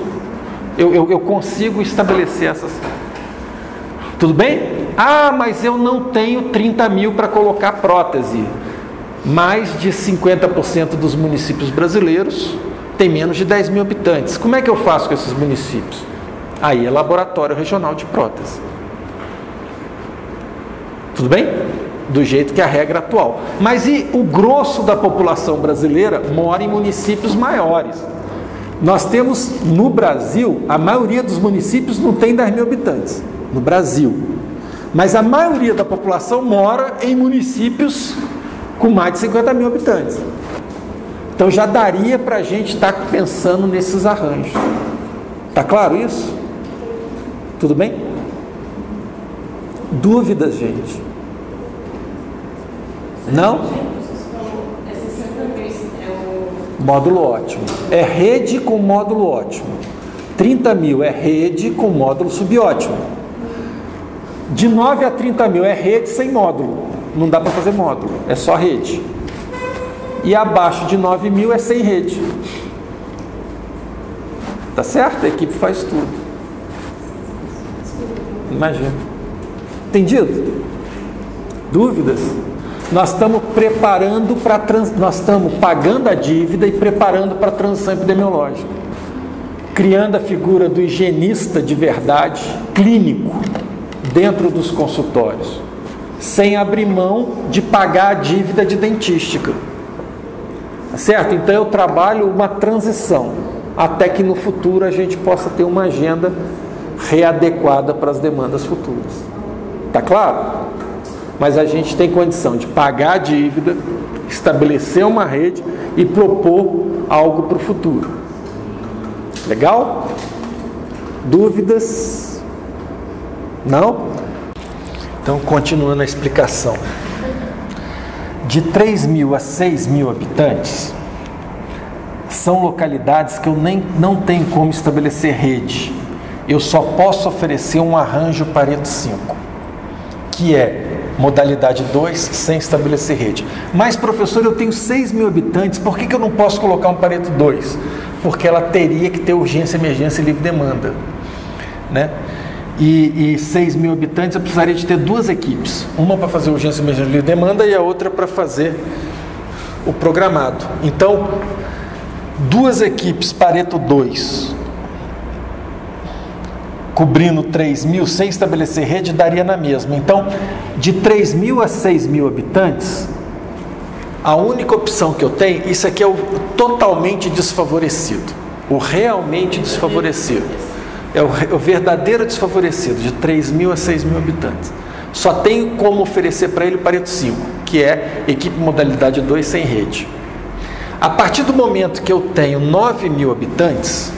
Eu consigo estabelecer essas. Tudo bem? Ah, mas eu não tenho 30 mil para colocar prótese. Mais de 50% dos municípios brasileiros tem menos de 10 mil habitantes. Como é que eu faço com esses municípios? Aí é laboratório regional de prótese. Tudo bem? Do jeito que é a regra atual. Mas e o grosso da população brasileira mora em municípios maiores? Nós temos no Brasil, a maioria dos municípios não tem 10 mil habitantes. No Brasil. Mas a maioria da população mora em municípios com mais de 50 mil habitantes. Então já daria para a gente estar pensando nesses arranjos. Tá claro isso? Tudo bem? Dúvidas, gente? Não? É 60 vezes, Módulo ótimo. É rede com módulo ótimo. 30 mil é rede com módulo subótimo. De 9 a 30 mil é rede sem módulo. Não dá para fazer módulo, é só rede. E abaixo de 9 mil é sem rede. Tá certo? A equipe faz tudo. Imagina. Entendido? Dúvidas? Nós estamos preparando nós estamos pagando a dívida e preparando para a transição epidemiológica. Criando a figura do higienista de verdade, clínico, dentro dos consultórios, sem abrir mão de pagar a dívida de dentística. Certo? Então eu trabalho uma transição, até que no futuro a gente possa ter uma agenda readequada para as demandas futuras. Tá claro? Mas a gente tem condição de pagar a dívida, estabelecer uma rede e propor algo para o futuro. Legal? Dúvidas? Não? Então, continuando a explicação. De 3 mil a 6 mil habitantes, são localidades que eu não tenho como estabelecer rede. Eu só posso oferecer um arranjo Pareto 5, que é modalidade 2, sem estabelecer rede. Mas, professor, eu tenho 6.000 habitantes, por que eu não posso colocar um Pareto 2? Porque ela teria que ter urgência, emergência e livre demanda, né? E 6.000 habitantes eu precisaria de ter 2 equipes, uma para fazer urgência, emergência e livre demanda e a outra para fazer o programado. Então, 2 equipes Pareto 2 cobrindo 3.000 sem estabelecer rede daria na mesma. Então, de 3.000 a 6.000 habitantes, a única opção que eu tenho, isso aqui é o totalmente desfavorecido, o realmente desfavorecido, é o verdadeiro desfavorecido, de 3.000 a 6.000 habitantes. Só tenho como oferecer para ele o Pareto 5, que é equipe modalidade 2 sem rede. A partir do momento que eu tenho 9.000 habitantes,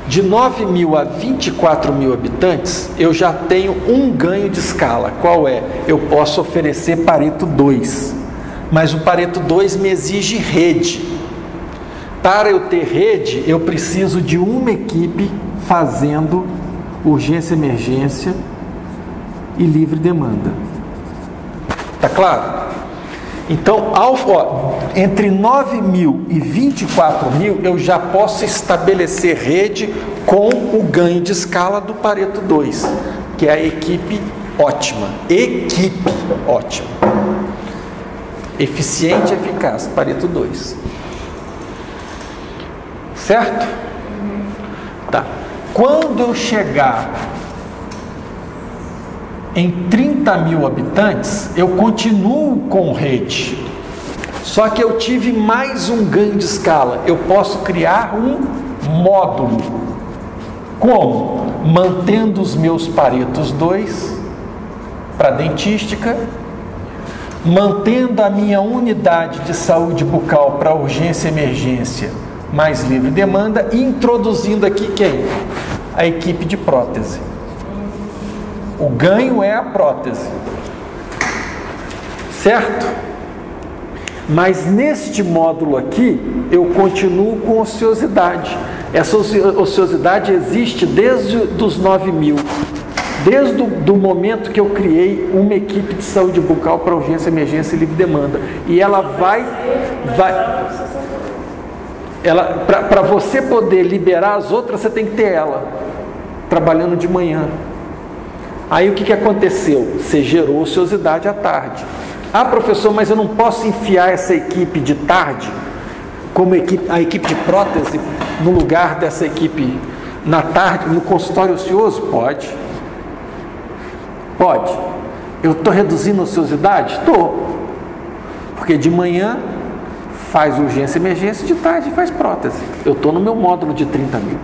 de 9.000 a 24.000 habitantes, eu já tenho um ganho de escala. Qual é? Eu posso oferecer Pareto 2, mas o Pareto 2 me exige rede. Para eu ter rede, eu preciso de uma equipe fazendo urgência, emergência e livre demanda. Tá claro? Então, entre 9.000 e 24.000, eu já posso estabelecer rede com o ganho de escala do Pareto 2, que é a equipe ótima. Equipe ótima. Eficiente e eficaz, Pareto 2. Certo? Tá. Quando eu chegar em 30.000 habitantes, eu continuo com rede. Só que eu tive mais um ganho de escala. Eu posso criar um módulo. Como? Mantendo os meus Paretos 2 para dentística, mantendo a minha unidade de saúde bucal para urgência e emergência mais livre demanda e introduzindo aqui quem? A equipe de prótese. O ganho é a prótese, certo? Mas neste módulo aqui, eu continuo com ociosidade. Essa ociosidade existe desde os 9.000, desde o momento que eu criei uma equipe de saúde bucal para urgência, emergência e livre demanda. E ela para você poder liberar as outras, você tem que ter ela trabalhando de manhã. Aí o que aconteceu? Você gerou ociosidade à tarde. Ah, professor, mas eu não posso enfiar essa equipe de tarde, como a equipe de prótese, no lugar dessa equipe na tarde, no consultório ocioso? Pode. Pode. Eu estou reduzindo a ociosidade? Estou. Porque de manhã faz urgência e emergência, de tarde faz prótese. Eu estou no meu módulo de 30.000.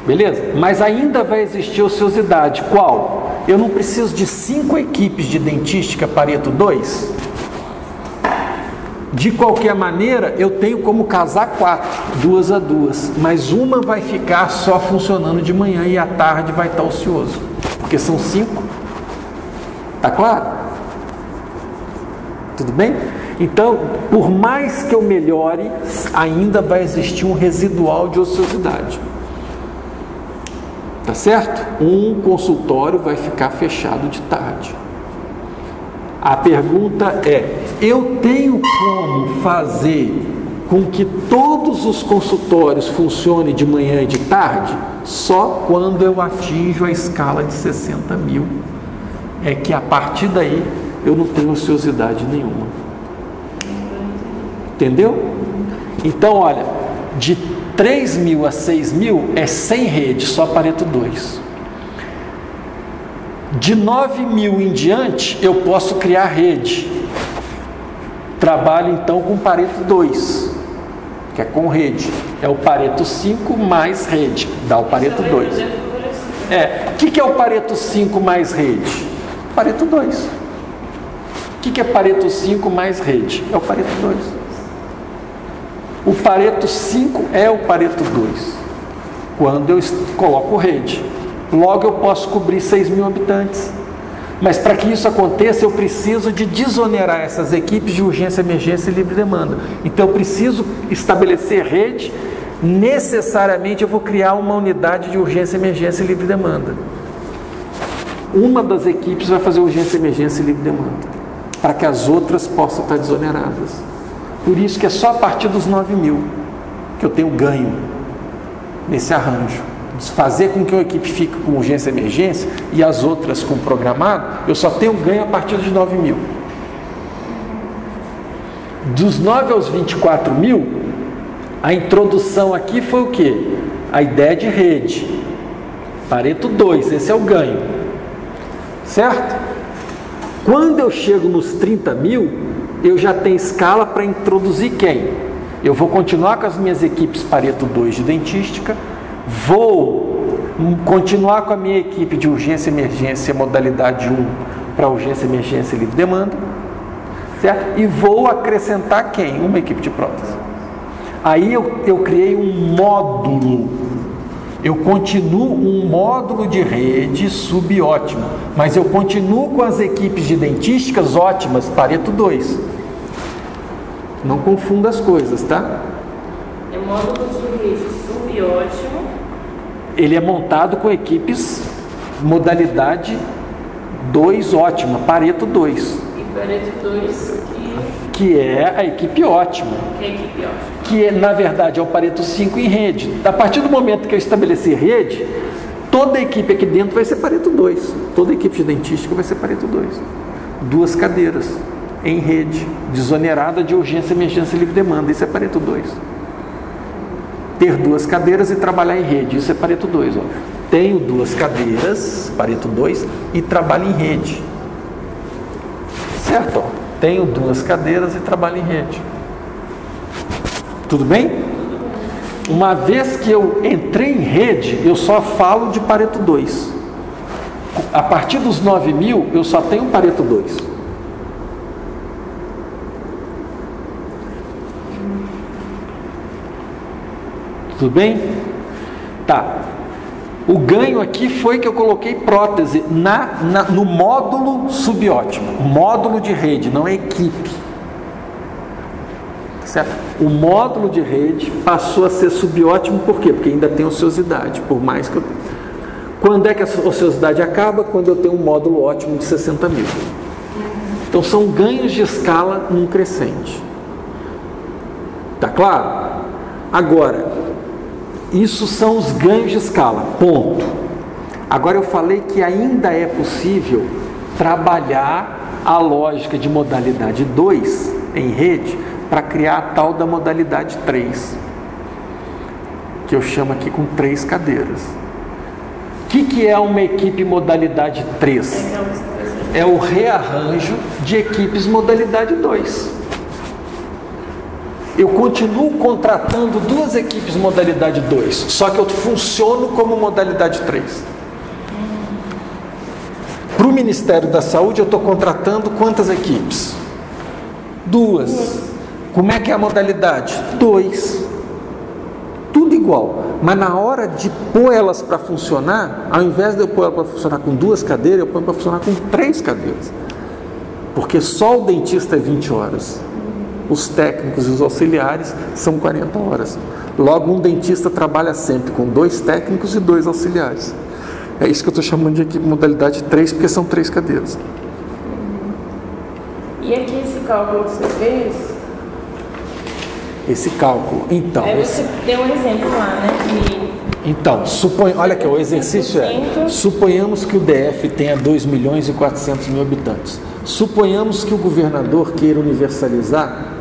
Beleza? Mas ainda vai existir ociosidade. Qual? Eu não preciso de 5 equipes de dentística Pareto 2? De qualquer maneira, eu tenho como casar 4, 2 a 2. Mas uma vai ficar só funcionando de manhã e à tarde vai estar ocioso. Porque são 5. Tá claro? Tudo bem? Então, por mais que eu melhore, ainda vai existir um residual de ociosidade. Tá certo? Um consultório vai ficar fechado de tarde. A pergunta é: eu tenho como fazer com que todos os consultórios funcionem de manhã e de tarde? Só quando eu atinjo a escala de 60.000. É que a partir daí eu não tenho ociosidade nenhuma. Entendeu? Então, olha, de 3.000 a 6.000 é sem rede, só Pareto 2. De 9.000 em diante, eu posso criar rede. Trabalho então com Pareto 2, que é com rede. É o Pareto 5 mais rede, dá o Pareto 2. O que é o Pareto 5 mais rede? Pareto 2. O que é Pareto 5 mais rede? É o Pareto 2. O Pareto 5 é o Pareto 2, quando eu coloco rede. Logo eu posso cobrir 6.000 habitantes. Mas para que isso aconteça, eu preciso de desonerar essas equipes de urgência, emergência e livre demanda. Então eu preciso estabelecer rede, necessariamente eu vou criar uma unidade de urgência, emergência e livre demanda. Uma das equipes vai fazer urgência, emergência e livre demanda, para que as outras possam estar desoneradas. Por isso que é só a partir dos 9.000 que eu tenho ganho nesse arranjo. Fazer com que uma equipe fique com urgência e emergência e as outras com programado, eu só tenho ganho a partir dos 9.000. Dos 9 aos 24.000, a introdução aqui foi o quê? A ideia de rede. Pareto 2, esse é o ganho. Certo? Quando eu chego nos 30.000, eu já tenho escala para introduzir quem? Eu vou continuar com as minhas equipes Pareto 2 de dentística, vou continuar com a minha equipe de urgência e emergência modalidade 1 para urgência, emergência e livre demanda, certo? E vou acrescentar quem? Uma equipe de prótese. Aí eu criei um módulo, eu continuo um módulo de rede subótimo, mas eu continuo com as equipes de dentísticas ótimas, Pareto 2. Não confunda as coisas, tá? É módulo de rede subótimo. Ele é montado com equipes modalidade 2 ótima, Pareto 2. E Pareto 2 que é a equipe ótima. Que é a equipe ótima. Que na verdade é o Pareto 5 em rede. A partir do momento que eu estabelecer rede, toda a equipe aqui dentro vai ser Pareto 2. Toda a equipe de dentística vai ser Pareto 2. 2 cadeiras em rede, desonerada de urgência, emergência e livre demanda. Isso é Pareto 2. Ter 2 cadeiras e trabalhar em rede. Isso é Pareto 2. Ó. Tenho 2 cadeiras, Pareto 2, e trabalho em rede. Certo? Ó. Tenho 2 cadeiras e trabalho em rede. Tudo bem? Uma vez que eu entrei em rede, eu só falo de Pareto 2. A partir dos 9.000, eu só tenho Pareto 2. Tudo bem? Tá. O ganho aqui foi que eu coloquei prótese no módulo subótimo. Módulo de rede, não é equipe. Certo? O módulo de rede passou a ser subótimo, por quê? Porque ainda tem ociosidade, por mais que eu... Quando é que a ociosidade acaba? Quando eu tenho um módulo ótimo de 60.000. Então são ganhos de escala num crescente. Tá claro? Agora, isso são os ganhos de escala, ponto. Agora eu falei que ainda é possível trabalhar a lógica de modalidade 2 em rede para criar a tal da modalidade 3, que eu chamo aqui com 3 cadeiras. O que é uma equipe modalidade 3? É o rearranjo de equipes modalidade 2. Eu continuo contratando 2 equipes modalidade 2, só que eu funciono como modalidade 3. Para o Ministério da Saúde eu estou contratando quantas equipes? 2. Como é que é a modalidade? 2. Tudo igual. Mas na hora de pôr elas para funcionar, ao invés de eu pôr elas para funcionar com 2 cadeiras, eu ponho para funcionar com 3 cadeiras. Porque só o dentista é 20 horas. Os técnicos e os auxiliares são 40 horas. Logo, um dentista trabalha sempre com 2 técnicos e 2 auxiliares. É isso que eu estou chamando de equipe modalidade 3, porque são 3 cadeiras. E aqui esse cálculo que você fez? Esse cálculo, então... Aí você deu um exemplo lá, né? Então, olha aqui, o exercício é... Suponhamos que o DF tenha 2.400.000 habitantes. Suponhamos que o governador queira universalizar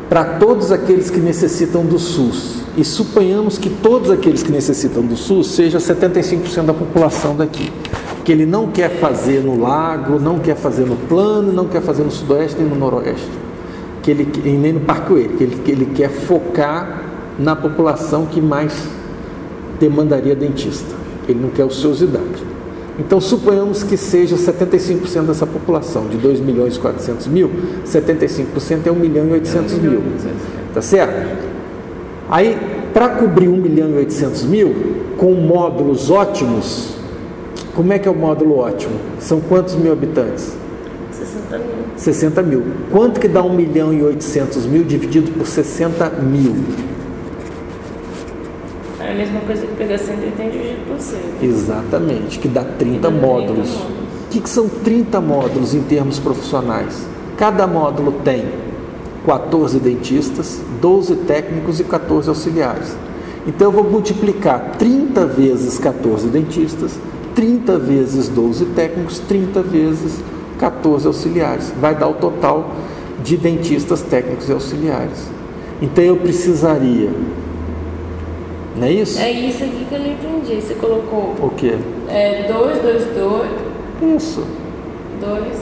para todos aqueles que necessitam do SUS. E suponhamos que todos aqueles que necessitam do SUS sejam 75% da população daqui. Que ele não quer fazer no Lago, não quer fazer no Plano, não quer fazer no Sudoeste nem no Noroeste. Nem no Parque Oeiro. Que ele quer focar na população que mais demandaria dentista. Ele não quer ociosidade. Então, suponhamos que seja 75% dessa população, de 2.400.000, 75% é 1.800.000. Tá certo? Aí, para cobrir 1.800.000, com módulos ótimos, Como é que é o módulo ótimo? São quantos mil habitantes? 60 mil. 60 mil. Quanto que dá 1.800.000 dividido por 60 mil? É a mesma coisa que pegar 180 e dividir por 100. Exatamente, que dá 30 módulos. O que são 30 módulos em termos profissionais? Cada módulo tem 14 dentistas, 12 técnicos e 14 auxiliares. Então eu vou multiplicar 30 vezes 14 dentistas, 30 vezes 12 técnicos, 30 vezes 14 auxiliares. Vai dar o total de dentistas, técnicos e auxiliares. Então eu precisaria, não é isso? É isso aqui que eu não entendi. Você colocou O quê? 2, 2, 2. Isso. 2, 2.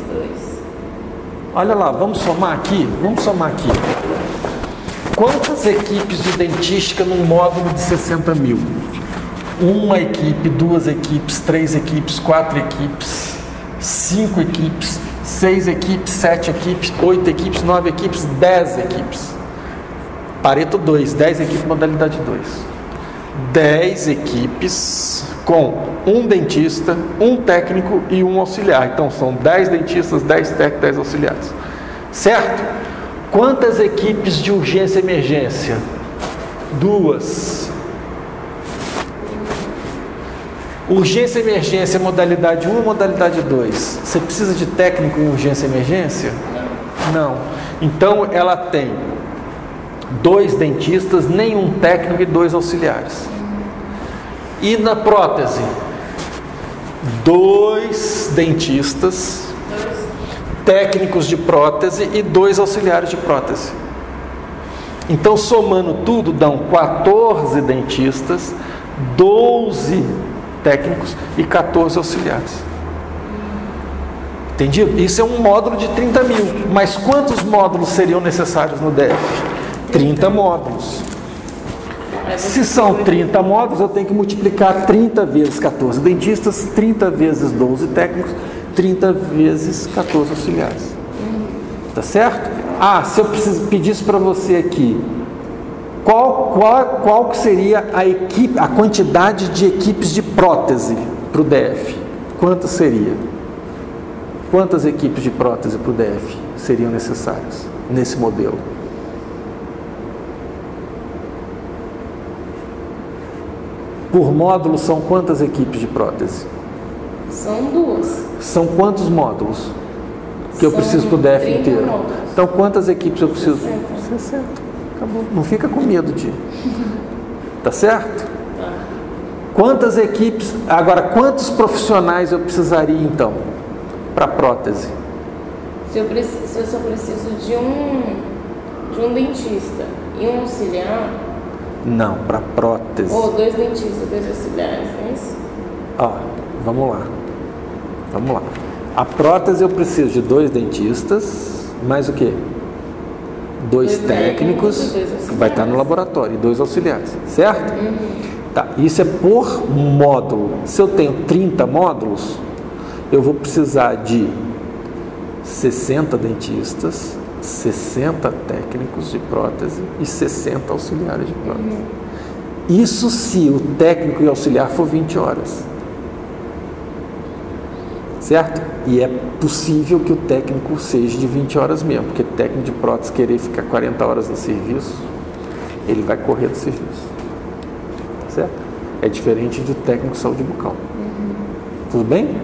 Olha lá, vamos somar aqui? Vamos somar aqui. Quantas equipes de dentística num módulo de 60 mil? Uma equipe, 2 equipes, 3 equipes, 4 equipes, 5 equipes, 6 equipes, 7 equipes, 8 equipes, 9 equipes, 10 equipes. Pareto 2, 10 equipes modalidade 2. 10 equipes com um dentista, um técnico e um auxiliar. Então são 10 dentistas, 10 técnicos, 10 auxiliares. Certo? Quantas equipes de urgência e emergência? 2. Urgência e emergência, modalidade 1 ou modalidade 2? Você precisa de técnico em urgência e emergência? Não. Então ela tem 2 dentistas, nenhum técnico e 2 auxiliares. E na prótese? 2 dentistas, técnicos de prótese e 2 auxiliares de prótese. Então, somando tudo, dão 14 dentistas, 12 técnicos e 14 auxiliares. Entendido? Isso é um módulo de 30 mil. Mas quantos módulos seriam necessários no DF? 30 módulos. Se são 30 módulos, eu tenho que multiplicar 30 vezes 14 dentistas, 30 vezes 12 técnicos, 30 vezes 14 auxiliares. Tá certo? Se eu pedisse para você aqui, qual que seria a quantidade de equipes de prótese para o DF? Quantas seria? Quantas equipes de prótese para o DF seriam necessárias nesse modelo? Por módulo são quantas equipes de prótese? São 2. São quantos módulos que eu preciso para o DF inteiro? Módulos. Então quantas equipes eu preciso? 60. 60. Acabou. Não fica com medo de. Tá certo? Quantas equipes? Agora, quantos profissionais eu precisaria então para prótese? Se eu só preciso de um dentista e um auxiliar. Não, para prótese. Ou 2 dentistas, 2 auxiliares, não é isso? Vamos lá. Vamos lá. A prótese eu preciso de 2 dentistas, mais o quê? 2 técnicos, que vai estar no laboratório, e 2 auxiliares, certo? Tá, isso é por módulo. Se eu tenho 30 módulos, eu vou precisar de 60 dentistas, 60 técnicos de prótese e 60 auxiliares de prótese. Isso se o técnico e auxiliar for 20 horas. Certo? E é possível que o técnico seja de 20 horas mesmo, porque o técnico de prótese querer ficar 40 horas no serviço, ele vai correr do serviço. Certo? É diferente do técnico de saúde bucal. Tudo bem?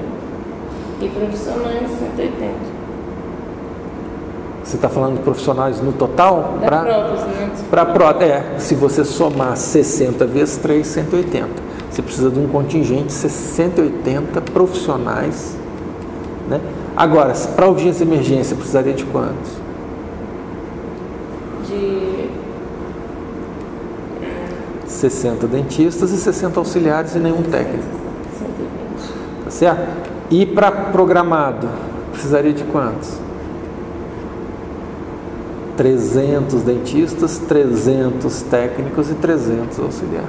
E profissionais 180. Você está falando de profissionais no total? Da prótese, né? Para prótese, se você somar 60 vezes 3, 180. Você precisa de um contingente de 180 profissionais. Né? Agora, para urgência e emergência, precisaria de quantos? De 60 dentistas e 60 auxiliares e nenhum técnico. 120. Tá certo? E para programado, precisaria de quantos? 300 dentistas, 300 técnicos e 300 auxiliares.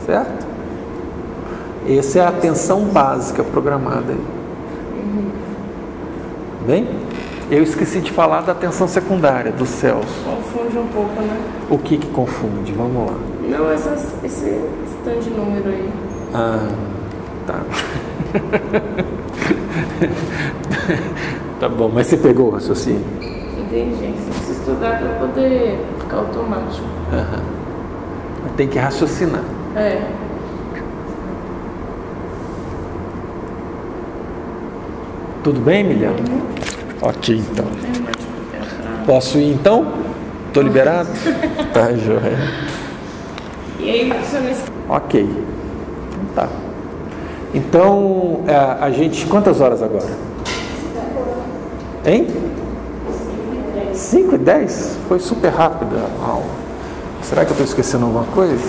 Certo? Essa é a atenção básica programada aí. Bem? Eu esqueci de falar da atenção secundária, do Celso. Confunde um pouco, né? O que confunde? Vamos lá. Não, esse tanto de número aí. tá. Tá bom, mas você pegou o raciocínio? Entendi. Você precisa estudar para poder ficar automático. Uhum. Tem que raciocinar. É. Tudo bem, Emiliano? Ok, então. Posso ir então? Estou liberado? Tá, joia. E aí, você não... Ok. Tá. Então, a gente... Quantas horas agora? Hein? 5:10? Foi super rápida a aula. Será que eu estou esquecendo alguma coisa?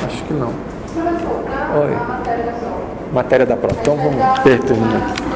Acho que não. Professor, Oi. a matéria da prova. Matéria da prova. Então vamos terminar aqui.